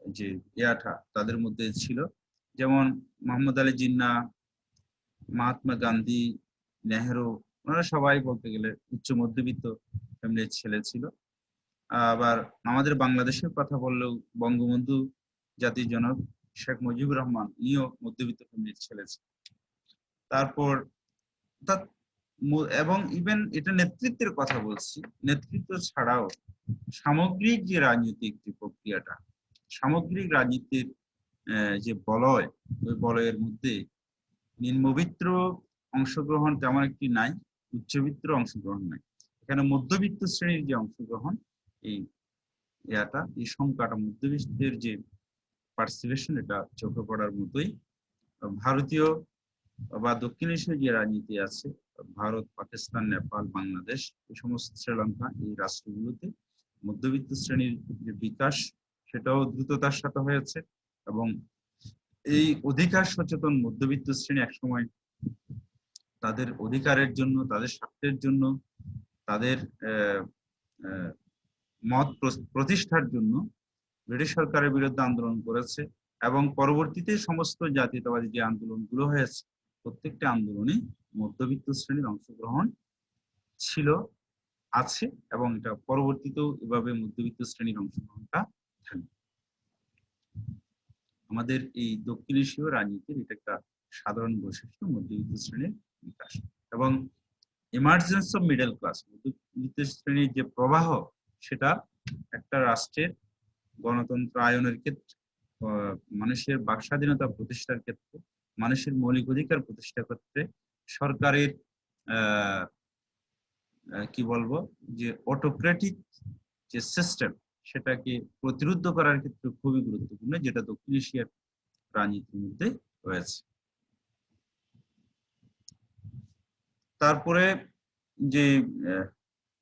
যে তাদের মধ্যে ছিল, যেমন মোহাম্মদ আলী জিন্না, মহাত্মা গান্ধী, নেহেরু, ওনারা সবাই বলতে গেলে উচ্চ মধ্যবিত্ত ফ্যামিলির ছেলে ছিল। আবার আমাদের বাংলাদেশের কথা বললেও বঙ্গবন্ধু জাতির জনক শেখ মুজিবুর রহমান, ইনিও মধ্যবিত্ত ফ্যামিলির ছেলে ছিল। তারপর এবং ইভেন এটা নেতৃত্বের কথা বলছি, নেতৃত্ব ছাড়াও সামগ্রিক যে রাজনৈতিক যে প্রক্রিয়াটা, সামগ্রিক রাজনীতির যে বলয়, ওই বলয়ের মধ্যে নিম্নবিত্ত অংশগ্রহণ তেমন একটি নাই, উচ্চবিত্ত অংশগ্রহণ নাই। এখানে মধ্যবিত্ত শ্রেণীর যে অংশগ্রহণ, এই সংখ্যাটা, মধ্যবিত্তের যে পার্টিসিপেশন, এটা চোখে পড়ার মতোই। ভারতীয় বা দক্ষিণ এশীয় যে রাজনীতি আছে, ভারত, পাকিস্তান, নেপাল, বাংলাদেশ, এই সমস্ত, শ্রীলঙ্কা, এই রাষ্ট্রগুলোতে মধ্যবিত্ত শ্রেণীর যে বিকাশ সেটাও দ্রুততার সাথে হয়েছে। এবং এই অধিকার সচেতন মধ্যবিত্ত শ্রেণী একসময় তাদের অধিকারের জন্য, তাদের স্বার্থের জন্য, তাদের মত প্রতিষ্ঠার জন্য ব্রিটিশ সরকারের বিরুদ্ধে আন্দোলন করেছে। এবং পরবর্তীতে সমস্ত জাতীয়তাবাদী যে আন্দোলনগুলো হয়েছে, প্রত্যেকটা আন্দোলনে মধ্যবিত্ত শ্রেণীর অংশগ্রহণ ছিল, আছে, এবং এটা পরবর্তীতেও এভাবে মধ্যবিত্ত শ্রেণীর অংশগ্রহণটা থাকবে। আমাদের এই দক্ষিণ এশীয় রাজনীতির এটা একটা সাধারণ বৈশিষ্ট্য, মধ্যবিত্ত শ্রেণীর বিকাশ এবং ইমার্জেন্স অফ মিডল ক্লাস। মধ্যবিত্ত শ্রেণীর যে প্রবাহ, সেটা একটা রাষ্ট্রের গণতন্ত্র আয়নের ক্ষেত্রে, মানুষের বাক স্বাধীনতা প্রতিষ্ঠার ক্ষেত্রে, মানুষের মৌলিক অধিকার প্রতিষ্ঠার ক্ষেত্রে, সরকারের কি বলবো যে অটোক্রেটিক যে সিস্টেম, সেটাকে প্রতিরোধ করার ক্ষেত্রে খুবই গুরুত্বপূর্ণ, যেটা দক্ষিণ এশিয়ার রাজনীতির মধ্যে রয়েছে। তারপরে যে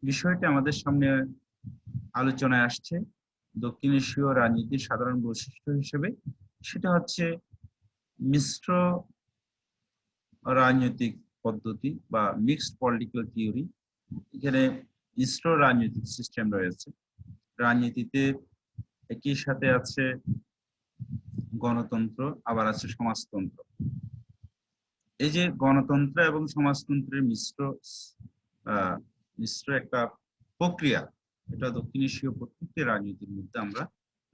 বিষয়টি আমাদের সামনে আলোচনায় আসছে দক্ষিণ এশীয় রাজনীতির সাধারণ বৈশিষ্ট্য হিসেবে, সেটা হচ্ছে মিশ্র রাজনৈতিক পদ্ধতি বা মিক্সড পলিটিক্যাল থিওরি। এখানে মিশ্র রাজনৈতিক সিস্টেম রয়েছে রাজনীতিতে। একই সাথে আছে গণতন্ত্র, আবার আছে সমাজতন্ত্র। এই যে গণতন্ত্র এবং সমাজতন্ত্রের মিশ্র একটা প্রক্রিয়া, এটা দক্ষিণ এশীয় প্রত্যেকটি রাজনীতির মধ্যে আমরা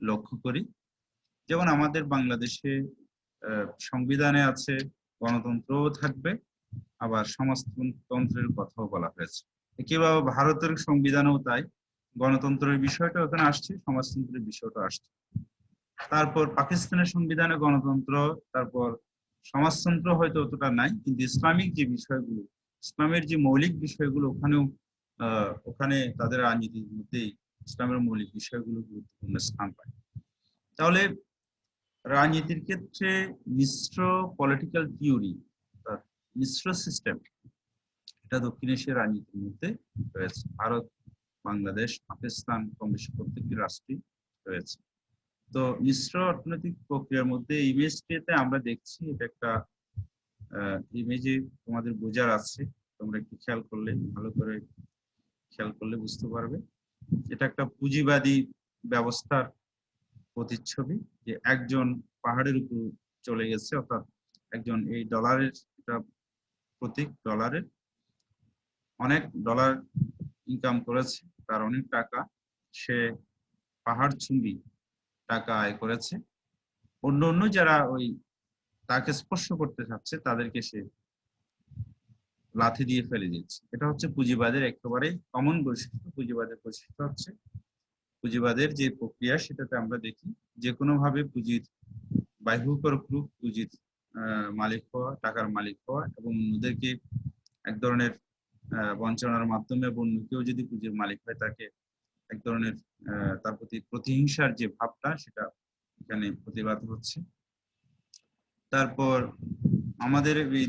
লক্ষ্য করি। যেমন আমাদের বাংলাদেশে সংবিধানে আছে গণতন্ত্রও থাকবে, আবার সমাজতন্ত্রের কথাও বলা হয়েছে। কিভাবে ভারতের সংবিধানেও তাই, গণতন্ত্রের বিষয়টা ওখানে আসছে, সমাজতন্ত্রের বিষয়টা আসছে। তারপর পাকিস্তানের সংবিধানে গণতন্ত্র, তারপর সমাজতন্ত্র হয়তো অতটা নাই, কিন্তু ইসলামিক যে বিষয়গুলো, ইসলামের যে মৌলিক বিষয়গুলো, ওখানে তাদের রাজনীতির মধ্যেই ইসলামের মৌলিক বিষয়গুলো গুরুত্বপূর্ণ স্থান পায়। তাহলে রাজনীতির ক্ষেত্রে মিশ্র পলিটিক্যাল থিওরি, মিশ্র সিস্টেম, এটা দক্ষিণ এশিয়ার রাজনীতির মধ্যে রয়েছে। ভারত, বাংলাদেশ, পাকিস্তান, কম বেশি প্রত্যেকটি রাষ্ট্রই রয়েছে। তো মিশ্র অর্থনৈতিক প্রক্রিয়ার মধ্যে ইমেজটিতে আমরা দেখছি, এটা একটা ইমেজে তোমাদের বোঝার আছে, তোমরা একটু খেয়াল করলে, ভালো করে খেয়াল করলে বুঝতে পারবে। এটা একটা পুঁজিবাদী ব্যবস্থার প্রতিচ্ছবি, যে একজন পাহাড়ের উপর চলে গেছে, অর্থাৎ একজন, এই ডলারের এটা প্রতীক, ডলারের অনেক ডলার ইনকাম করেছে, তার অনেক টাকা, সে পাহাড় চুম্বি টাকা আয় করেছে। অন্য যারা ওই তাকে স্পর্শ করতে চাচ্ছে, তাদেরকে সে লাথি দিয়ে ফেলে দিচ্ছে। এটা হচ্ছে পুঁজিবাদের একেবারে কমন বৈশিষ্ট্য। পুঁজিবাদের বৈশিষ্ট্য হচ্ছে পুঁজিবাদের যে প্রক্রিয়া সেটাতে আমরা দেখি যে কোনো ভাবে পুঁজির বাহুকর গ্রুপ পুঁজির মালিক হওয়া, টাকার মালিক হওয়া এবং অন্যদেরকে এক ধরনের বঞ্চনার মাধ্যমে এবং অন্য কেউ যদি পুঁজির মালিক হয় তাকে এক ধরনের তার প্রতি প্রতিহিংসার যে ভাবটা সেটা এখানে প্রতিবাদ হচ্ছে। তারপর আমাদের এই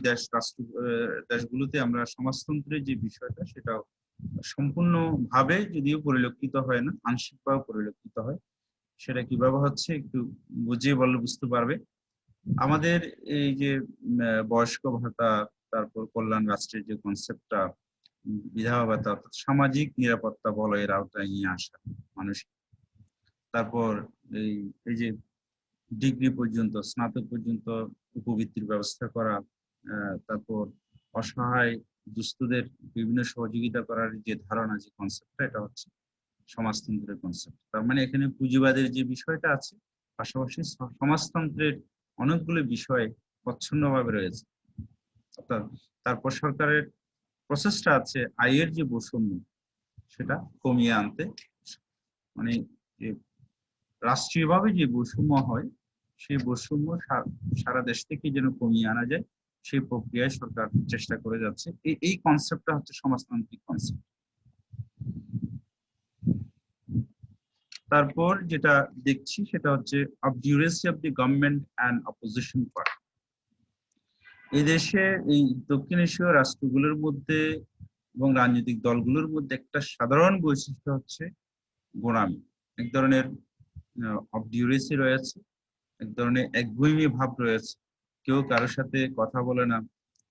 দেশগুলোতে আমরা সমাজতন্ত্রের যে বিষয়টা সেটাও সম্পূর্ণভাবে যদিও পরিলক্ষিত হয় না, আংশিকভাবে পরিলক্ষিত হয়। সেটা কিভাবে হচ্ছে একটু বুঝিয়ে বললে বুঝতে পারবে। আমাদের এই যে বয়স্ক ভাতা, তারপর কল্যাণ রাষ্ট্রের যে কনসেপ্টটা, বিধবা ভাতা অর্থাৎ সামাজিক নিরাপত্তা বলয়ের আওতায় নিয়ে আসা মানুষ, তারপর এই এই যে ডিগ্রি পর্যন্ত, স্নাতক পর্যন্ত উপবৃত্তির ব্যবস্থা করা, তারপর অসহায় দুস্থদের বিভিন্ন সহযোগিতা করার যে ধারণা, যে কনসেপ্টটা, এটা হচ্ছে সমাজতন্ত্রের কনসেপ্ট। তার মানে এখানে পুঁজিবাদের যে বিষয়টা আছে পাশাপাশি সমাজতন্ত্রের অনেকগুলো বিষয় প্রচ্ছন্নভাবে রয়েছে। অর্থাৎ তারপর সরকারের প্রচেষ্টা আছে আয়ের যে বৈষম্য সেটা কমিয়ে আনতে, মানে যে রাষ্ট্রীয়ভাবে যে বৈষম্য হয় সেই বৈষম্য সারা দেশ থেকে যেন কমিয়ে আনা যায় সেই প্রক্রিয়ায় সরকার চেষ্টা করে যাচ্ছে। এই কনসেপ্টটা হচ্ছে সমাজতান্ত্রিক কনসেপ্ট। তারপর যেটা দেখছি সেটা হচ্ছে obduracy of the government and opposition party. এই দেশে এই দক্ষিণ এশীয় রাষ্ট্রগুলোর মধ্যে এবং রাজনৈতিক দলগুলোর মধ্যে একটা সাধারণ বৈশিষ্ট্য হচ্ছে গোঁড়ামি। এক ধরনের অবডিউরেসি রয়েছে, এক ধরনের একগুঁয়েমি ভাব রয়েছে। কেউ কারোর সাথে কথা বলে না,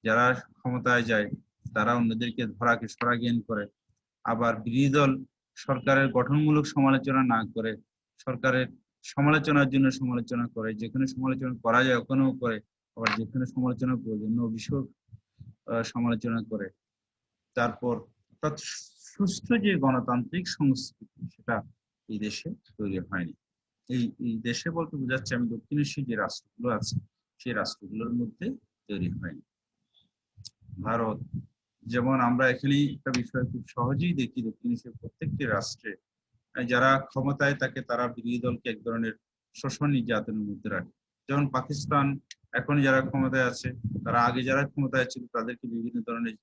যারা ক্ষমতায় যায় তারা অন্যদেরকে ধরাকে সরা জ্ঞান করে। আবার বিরোধী দল সরকারের গঠনমূলক সমালোচনা না করে সরকারের সমালোচনার জন্য সমালোচনা করে, যেখানে সমালোচনা করা যায় ওখানেও করে, আবার যেখানে সমালোচনা প্রয়োজন অভিযোগ সমালোচনা করে। তারপর অর্থাৎ সুস্থ যে গণতান্ত্রিক সংস্কৃতি সেটা এই দেশে তৈরি হয়নি। এই দেশে বলতে বোঝাচ্ছে আমি দক্ষিণ এশীয় যে রাষ্ট্রগুলো আছে সেই রাষ্ট্রগুলোর মধ্যে তৈরি হয়নি। ভারত যেমন, আমরা এখানে একটা বিষয় খুব সহজেই দেখি, দক্ষিণ এশিয়ার প্রত্যেকটি রাষ্ট্রে যারা ক্ষমতায় থাকে তারা বিরোধী দলকে এক ধরনের শোষণ নির্যাতনের মধ্যে রাখে। যেমন পাকিস্তান এখন যারা ক্ষমতায় আছে তারা আগে যারা ক্ষমতায় ছিল তাদেরকে বিভিন্ন ধরনের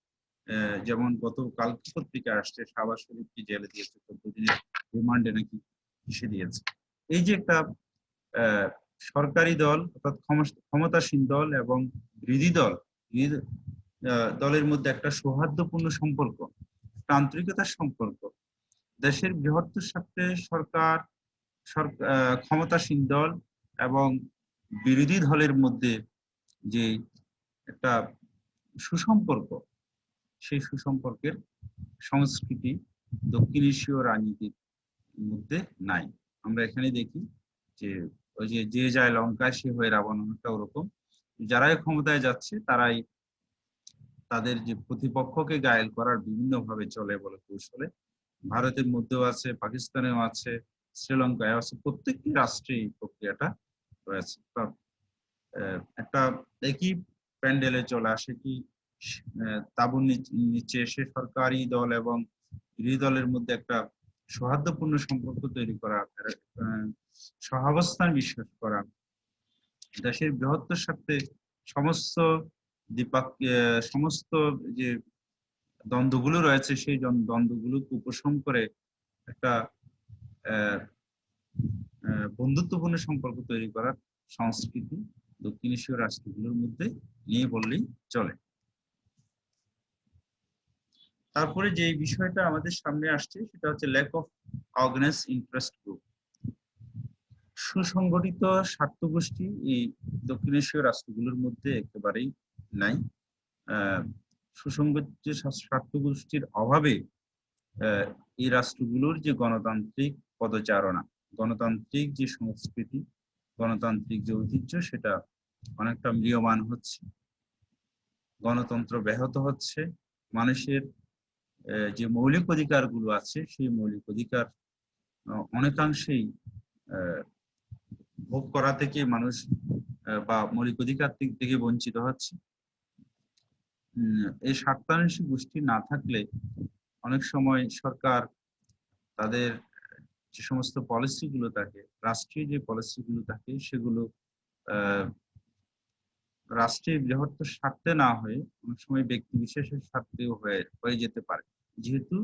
যেমন গতকাল পত্রিকায় আসছে শাহবাজ শরীফকে জেলে দিয়েছে, 14 দিনের রিমান্ডে নাকি এসে দিয়েছে। এই যে একটা সরকারি দল অর্থাৎ ক্ষমতাসীন দল এবং বিরোধী দলের মধ্যে একটা সৌহার্দ্যপূর্ণ সম্পর্ক, আন্তরিকতার সম্পর্ক, দেশের বৃহত্তর স্বার্থে সরকার, ক্ষমতাসীন দল এবং বিরোধী দলের মধ্যে যে একটা সুসম্পর্ক, সেই সুসম্পর্কের সংস্কৃতি দক্ষিণ এশীয় রাজনীতির মধ্যে নাই। আমরা এখানে দেখি যে ওই যে যায় লঙ্কায় সে হয়ে রাবণ, একটা ওরকম যারাই ক্ষমতায় যাচ্ছে তারাই তাদের যে প্রতিপক্ষকে ঘায়েল করার বিভিন্ন ভাবে চলে বলে কৌশলে। ভারতের মধ্যেও আছে, পাকিস্তানেও আছে, শ্রীলঙ্কায় আছে, প্রত্যেকটি রাষ্ট্রে এই প্রক্রিয়াটা রয়েছে। একটা একই প্যান্ডেলে চলে আসে কি তাঁবুর নিচে এসে সরকারি দল এবং বিরোধী দলের মধ্যে একটা সৌহার্দ্যপূর্ণ সম্পর্ক তৈরি করা, সহাবস্থান বিশ্বাস করা, দেশের বৃহত্তর স্বার্থে সমস্ত সমস্ত যে দ্বন্দ্বগুলো রয়েছে সেই দ্বন্দ্বগুলোকে উপশম করে একটা বন্ধুত্বপূর্ণ সম্পর্ক তৈরি করার সংস্কৃতি দক্ষিণ এশীয় রাষ্ট্রগুলোর মধ্যে নিয়ে বললেই চলে। তারপরে যে বিষয়টা আমাদের সামনে আসছে সেটা হচ্ছে lack of organised interest group. সুসংগঠিত স্বার্থগোষ্ঠী এই দক্ষিণ এশীয় রাষ্ট্রগুলোর মধ্যে একেবারেই নাই। সুসংগঠিত স্বার্থগোষ্ঠীর অভাবে এই রাষ্ট্রগুলোর যে গণতান্ত্রিক পদচারণা, গণতান্ত্রিক যে সংস্কৃতি, গণতান্ত্রিক যে ঐতিহ্য সেটা অনেকটা ম্রিয়মাণ হচ্ছে, গণতন্ত্র ব্যাহত হচ্ছে, মানুষের যে মৌলিক অধিকারগুলো আছে সেই মৌলিক অধিকার অনেকাংশেই ভোগ করা থেকে মানুষ বা মৌলিক অধিকার থেকে বঞ্চিত হচ্ছে। এই স্বার্থান্বেষী গোষ্ঠী না থাকলে অনেক সময় সরকার তাদের যে সমস্ত পলিসিগুলো থাকে, রাষ্ট্রীয় যে পলিসিগুলো থাকে, সেগুলো আহ, রাষ্ট্রের বৃহত্তর স্বার্থে না হয়ে অনেক সময় ব্যক্তি বিশেষের স্বার্থেও হয়ে যেতে পারে, যেহেতু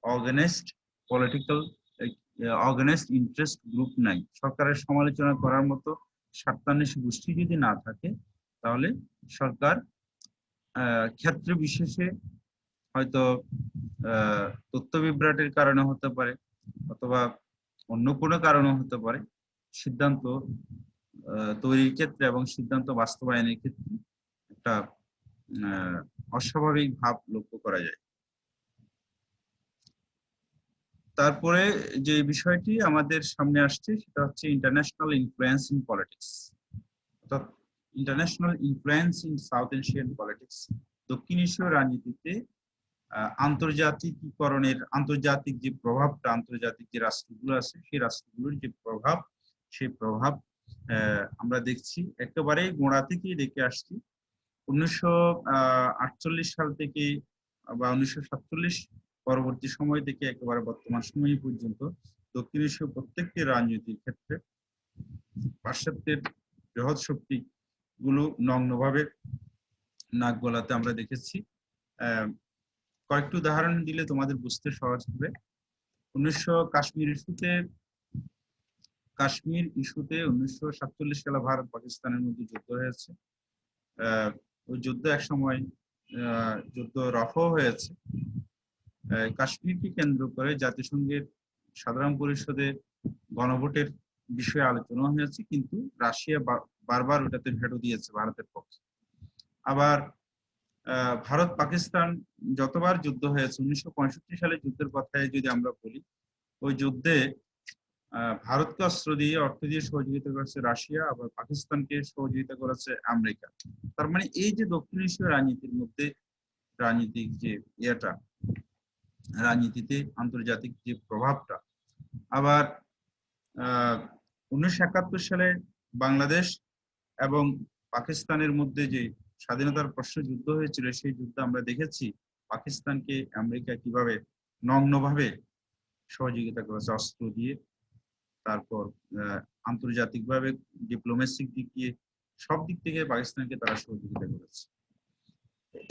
organised political organised interest group নাই। সরকারের সমালোচনা করার মতো স্বার্থান্বেষী গোষ্ঠী যদি না থাকে, তাহলে সরকার ক্ষেত্র বিশেষে হয়তো তথ্য বিভ্রাটের কারণে হতে পারে, অথবা অন্য কোনো কারণে হতে পারে, সিদ্ধান্ত তৈরির ক্ষেত্রে এবং সিদ্ধান্ত বাস্তবায়নের ক্ষেত্রে একটা অস্বাভাবিক ভাব লক্ষ্য করা যায়। তারপরে যে বিষয়টি আমাদের সামনে আসছে সেটা হচ্ছে ইন্টারন্যাশনাল ইনফ্লুয়েন্স ইন পলিটিক্স, অর্থাৎ international influence in south Asian politics. দক্ষিণ এশীয় রাজনীতিতে আন্তর্জাতিক যে প্রভাবটা, আন্তর্জাতিক যে রাষ্ট্রগুলো আছে সেই রাষ্ট্রগুলোর যে প্রভাব, সেই প্রভাব আমরা দেখছি একেবারেই গোড়া থেকেই দেখে আসছি। 1948 সাল থেকে বা 1947 পরবর্তী সময় থেকে একেবারে বর্তমান সময় পর্যন্ত দক্ষিণ এশীয় প্রত্যেকটি রাজনীতির ক্ষেত্রে পাশ্চাত্যের বৃহৎ শক্তি গুলো নগ্নভাবে নাক গলাতে আমরা দেখেছি। কয়েকটি উদাহরণ দিলে তোমাদের বুঝতে সহজ হবে। কাশ্মীর ইস্যুতে 1947 সালে ভারত পাকিস্তানের মধ্যে যুদ্ধ হয়েছে। ওই যুদ্ধ এক সময় যুদ্ধ রফও হয়েছে। কাশ্মীরকে কেন্দ্র করে জাতিসংঘের সাধারণ পরিষদে গণভোটের বিষয়ে আলোচনা হয়েছে, কিন্তু রাশিয়া বারবার ওটাতে ভেটো দিয়েছে ভারতের পক্ষে। আবার ভারত পাকিস্তান যতবার যুদ্ধ হয়েছে, 1965 সালে যুদ্ধের কথায় যদি আমরা বলি, ওই যুদ্ধে ভারতকে অস্ত্র দিয়ে, অর্থ দিয়ে সহযোগিতা করেছে রাশিয়া, আবার পাকিস্তানকে সহযোগিতা করেছে আমেরিকা। তার মানে এই যে দক্ষিণ এশীয় রাজনীতির মধ্যে রাজনীতিক যে রাজনীতিতে আন্তর্জাতিক যে প্রভাবটা। আবার 1971 সালে বাংলাদেশ এবং পাকিস্তানের মধ্যে যে স্বাধীনতার প্রশ্ন যুদ্ধ হয়েছিল, সেই যুদ্ধে আমরা দেখেছি পাকিস্তানকে আমেরিকা কিভাবে নগ্নভাবে সহযোগিতা করেছে অস্ত্র দিয়ে, তারপর আন্তর্জাতিকভাবে ডিপ্লোমেসিক দিক দিয়ে, সব দিক থেকে পাকিস্তানকে তারা সহযোগিতা করেছে।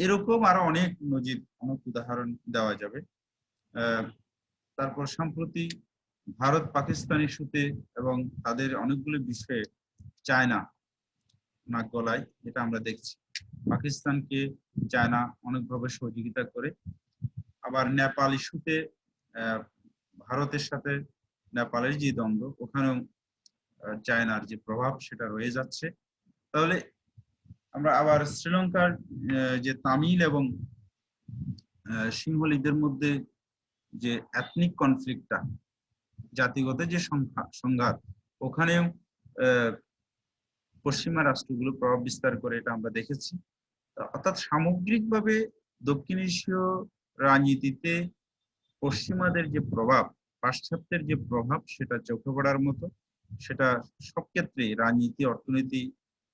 এরকম আরো অনেক নজির, অনেক উদাহরণ দেওয়া যাবে। তারপর সম্প্রতি ভারত পাকিস্তান ইস্যুতে এবং তাদের অনেকগুলো বিষয়ে চায়না নাক গলায়, এটা আমরা দেখছি। পাকিস্তানকে চায়না অনেকভাবে সহযোগিতা করে। আবার নেপাল ইস্যুতে ভারতের সাথে নেপালের যে দ্বন্দ্ব, ওখানেও চায়নার যে প্রভাব সেটা রয়ে যাচ্ছে। তাহলে আমরা আবার শ্রীলঙ্কার যে তামিল এবং সিংহলীদের মধ্যে যে এথনিক কনফ্লিক্টটা, জাতিগত যে সংঘাত, ওখানেও পশ্চিমা রাষ্ট্রগুলো প্রভাব বিস্তার করে, এটা আমরা দেখেছি। অর্থাৎ সামগ্রিকভাবে দক্ষিণ এশীয় রাজনীতিতে পশ্চিমাদের যে প্রভাব, পাশ্চাত্যের যে প্রভাব, সেটা চোখে পড়ার মতো। সেটা সব ক্ষেত্রে, রাজনীতি, অর্থনীতি,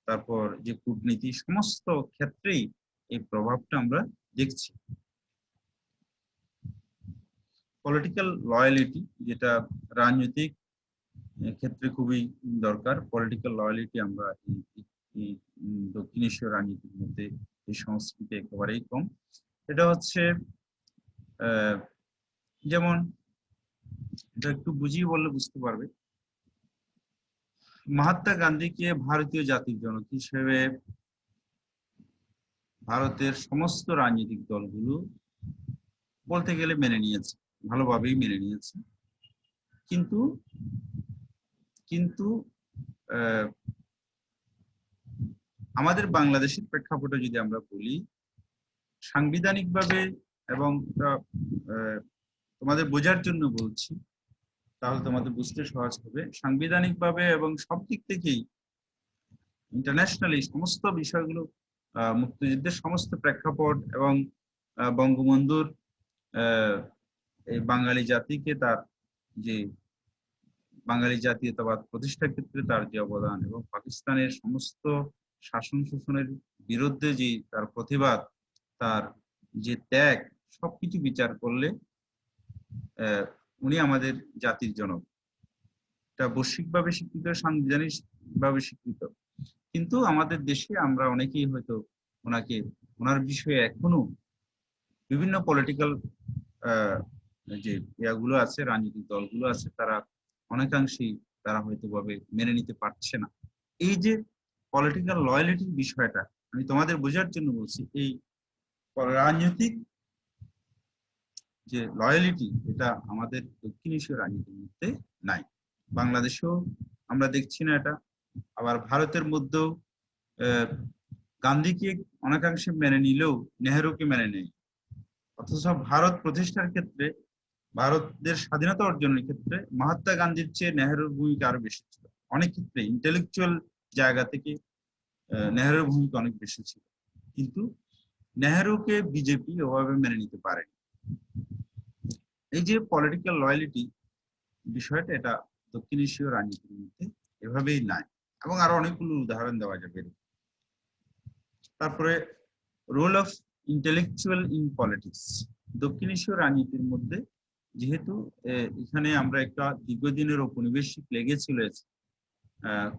তারপর যে কূটনীতি, সমস্ত ক্ষেত্রেই এই প্রভাবটা আমরা দেখছি। পলিটিক্যাল লয়ালিটি, যেটা রাজনৈতিক ক্ষেত্রে খুবই দরকার, পলিটিক্যাল লয়ালিটি আমরা দক্ষিণ এশীয় রাজনীতির মধ্যে এই সংস্কৃতি একেবারেই কম। এটা হচ্ছে যেমন, এটা একটু বুঝিয়ে বললে বুঝতে পারবে। মহাত্মা গান্ধীকে ভারতীয় জাতির জনক হিসেবে ভারতের সমস্ত রাজনৈতিক দলগুলো বলতে গেলে মেনে নিয়েছে, ভালোভাবেই মেনে নিয়েছে। কিন্তু কিন্তু আমাদের বাংলাদেশের প্রেক্ষাপটে যদি আমরা বলি, সাংবিধানিকভাবে, এবং তোমাদের বোঝার জন্য বলছি, তাহলে তোমাদের বুঝতে সহজ হবে, সাংবিধানিকভাবে এবং সব দিক থেকেই ইন্টারন্যাশনালি সমস্ত বিষয়গুলো, মুক্তিযুদ্ধের সমস্ত প্রেক্ষাপট এবং বঙ্গবন্ধুর এই বাঙালি জাতিকে, তার যে বাঙালি জাতীয়তাবাদ প্রতিষ্ঠার ক্ষেত্রে তার যে অবদান, এবং পাকিস্তানের সমস্ত শাসন শোষণের বিরুদ্ধে যে তার প্রতিবাদ, তার যে ত্যাগ, সবকিছু বিচার করলে উনি আমাদের জাতির জনক। এটা বৈশ্বিকভাবে স্বীকৃত, সাংবিধানিক ভাবে স্বীকৃত। কিন্তু আমাদের দেশে আমরা অনেকেই হয়তো ওনার বিষয়ে এখনো বিভিন্ন পলিটিক্যাল যে ইয়াগুলো আছে, রাজনৈতিক দলগুলো আছে, তারা অনেকাংশেই তারা হয়তো ভাবে মেনে নিতে পারছে না। এই যে পলিটিক্যাল লয়ালিটির বিষয়টা আমি তোমাদের বোঝার জন্য বলছি, এই রাজনৈতিক যে লয়ালিটি, এটা আমাদের দক্ষিণ এশীয় রাজনীতির মধ্যে নাই। বাংলাদেশেও আমরা দেখছি না এটা। আবার ভারতের মধ্যেও গান্ধীকে অনেকাংশে মেনে নিলেও নেহেরুকে মেনে নেই। অথচ ভারত প্রতিষ্ঠার ক্ষেত্রে, ভারতের স্বাধীনতা অর্জনের ক্ষেত্রে মহাত্মা গান্ধীর চেয়ে নেহেরুর ভূমিকা আরো বেশি ছিল। অনেক ক্ষেত্রে ইন্টেলেকচুয়াল জায়গা থেকে নেহেরুর ভূমিকা অনেক বেশি ছিল, কিন্তু নেহেরুকে বিজেপি ওভাবে মেনে নিতে পারেনি। এই যে পলিটিক্যাল লয়ালিটি বিষয়টা, এটা দক্ষিণ এশীয় রাজনীতির মধ্যে এভাবেই নাই, এবং আরো অনেকগুলো উদাহরণ দেওয়া যাবে। তারপরে role of intellectual in politics. দক্ষিণ এশীয় রাজনীতির মধ্যে যেহেতু এখানে আমরা একটা দীর্ঘদিনের ঔপনিবেশিক লেগেছি রয়েছে,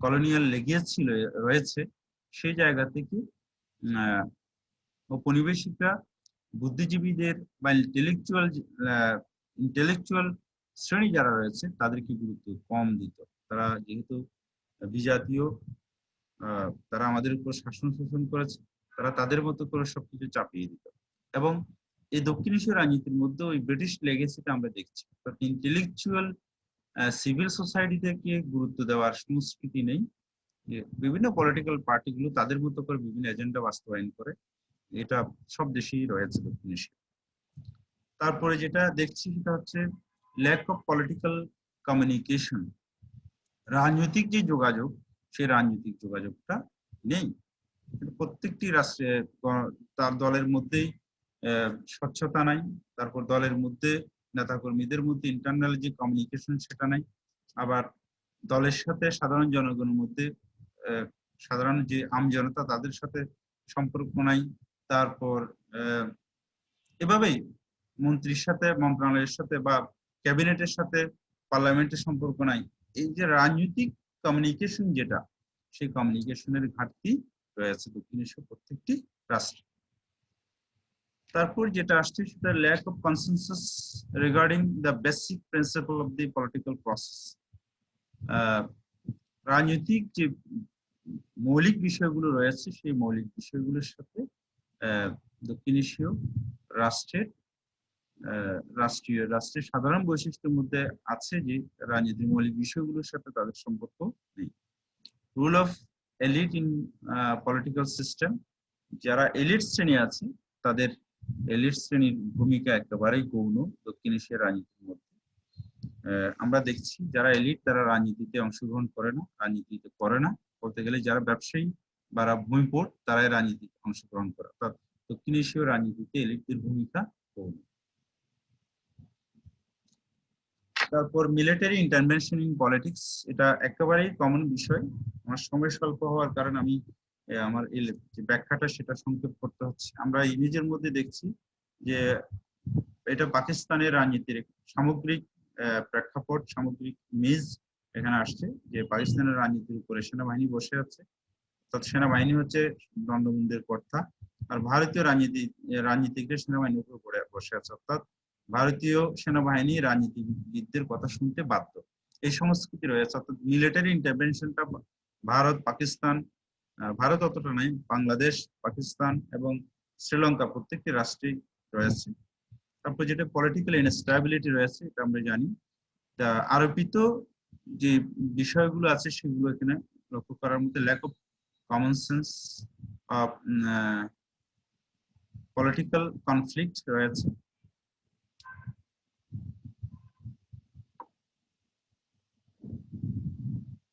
কলোনিয়াল লেগেছি রয়েছে, সেই জায়গা থেকে ঔপনিবেশিকরা বুদ্ধিজীবীদের বা ইন্টেলেকচুয়াল শ্রেণী যারা রয়েছে তাদেরকে গুরুত্ব কম দিত। তারা যেহেতু বিজাতীয়, তারা আমাদের উপর শাসন শোষণ করেছে, তারা তাদের মতো করে সবকিছু চাপিয়ে দিত। এবং এই দক্ষিণ এশীয় রাজনীতির মধ্যে ওই ব্রিটিশ লেগেসিটা আমরা দেখছি। ইন্টেলেকচুয়াল সিভিল সোসাইটি থেকে গুরুত্ব দেওয়ার সংস্কৃতি নেই। বিভিন্ন পলিটিক্যাল পার্টিগুলো তাদের মতো করে বিভিন্ন এজেন্ডা বাস্তবায়ন করে, এটা সব দেশেই রয়েছে দক্ষিণ এশিয়া। তারপরে যেটা দেখছি সেটা হচ্ছে ল্যাক অফ পলিটিক্যাল কমিউনিকেশন। রাজনৈতিক যে যোগাযোগ, সেই রাজনৈতিক যোগাযোগটা নেই। প্রত্যেকটি রাষ্ট্রে তার দলের মধ্যেই স্বচ্ছতা নাই। তারপর দলের মধ্যে নেতাকর্মীদের মধ্যে ইন্টারনাল যে কমিউনিকেশন, সেটা নাই। আবার দলের সাথে সাধারণ জনগণের মধ্যে, সাধারণ যে আমজনতা, তাদের সাথে সম্পর্ক নাই। তারপর এভাবেই মন্ত্রীর সাথে, মন্ত্রণালয়ের সাথে বা ক্যাবিনেটের সাথে পার্লামেন্টের সম্পর্ক নাই। এই যে রাজনৈতিক কমিউনিকেশন যেটা, সেই কমিউনিকেশনের ঘাটতি রয়েছে দক্ষিণ এশিয়ার প্রত্যেকটি রাষ্ট্রে। তারপর যেটা আসছে সেটা lack of consensus regarding the basic principle of the political process. রাজনৈতিক যে মৌলিক বিষয়গুলো রয়েছে, সেই মৌলিক বিষয়গুলোর সাথে দক্ষিণ এশীয় রাষ্ট্রের রাষ্ট্রের সাধারণ বৈশিষ্ট্যের মধ্যে আছে যে রাজনীতির মৌলিক বিষয়গুলোর সাথে তাদের সম্পর্ক নেই। Rule of elite in political system. যারা এলিট শ্রেণী আছে, তাদের এলিট শ্রেণীর ভূমিকা একেবারেই গৌণ দক্ষিণ এশিয়ার রাজনীতির মধ্যে। আমরা দেখছি যারা এলিট তারা রাজনীতিতে অংশগ্রহণ করে না, রাজনীতিতে করে না। বলতে গেলে যারা ব্যবসায়ী বা ভূমিপট, তারাই রাজনীতিতে অংশগ্রহণ করে। অর্থাৎ দক্ষিণ এশীয় রাজনীতিতে এলিটদের ভূমিকা গৌণ। তারপর মিলিটারি ইন্টারভেনশন ইন পলিটিক্স। এটা একেবারেই কমন বিষয়। আমার সময় স্বল্প হওয়ার কারণে আমি আমার এই যে ব্যাখ্যাটা সেটা সংক্ষেপ করতে হচ্ছে। আমরা ইমেজের মধ্যে দেখছি যে এটা পাকিস্তানের রাজনীতির সামগ্রিক প্রেক্ষাপট, সামগ্রিক ইমেজ এখানে আসছে, যে পাকিস্তানের রাজনীতির উপরে সেনাবাহিনী বসে আছে। অর্থাৎ সেনাবাহিনী হচ্ছে দণ্ডবুদ্ধের কর্তা, আর ভারতীয় রাজনীতিকরা সেনাবাহিনীর উপর বসে আছে। অর্থাৎ ভারতীয় সেনাবাহিনী রাজনীতিবিদদের কথা শুনতে বাধ্য, এই সংস্কৃতি রয়েছে। অর্থাৎ মিলিটারি ইন্টারভেনশনটা ভারত, পাকিস্তান, ভারত অতটা নাই, বাংলাদেশ, পাকিস্তান এবং শ্রীলঙ্কা প্রত্যেকটি রাষ্ট্রেই রয়েছে। তারপর যেটা পলিটিক্যাল ইনস্টেবিলিটি রয়েছে, এটা আমরা জানি। তা আরোপিত যে বিষয়গুলো আছে সেগুলো এখানে লক্ষ্য করার মধ্যে lack of common sense of political conflict রয়েছে।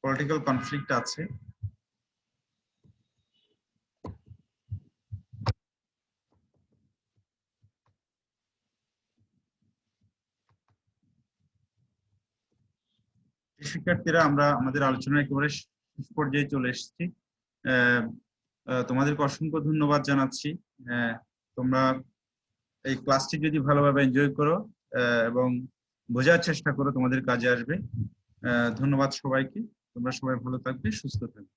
পলিটিক্যাল কনফ্লিক্ট আছে। শিক্ষার্থীরা, আমরা আমাদের আলোচনা একেবারে শেষ পর্যায়ে চলে এসেছি। তোমাদেরকে অসংখ্য ধন্যবাদ জানাচ্ছি। তোমরা এই ক্লাসটি যদি ভালোভাবে এনজয় করো এবং বোঝার চেষ্টা করো, তোমাদের কাজে আসবে। ধন্যবাদ সবাইকে। তোমরা সবাই ভালো থাকবে, সুস্থ থাকবে।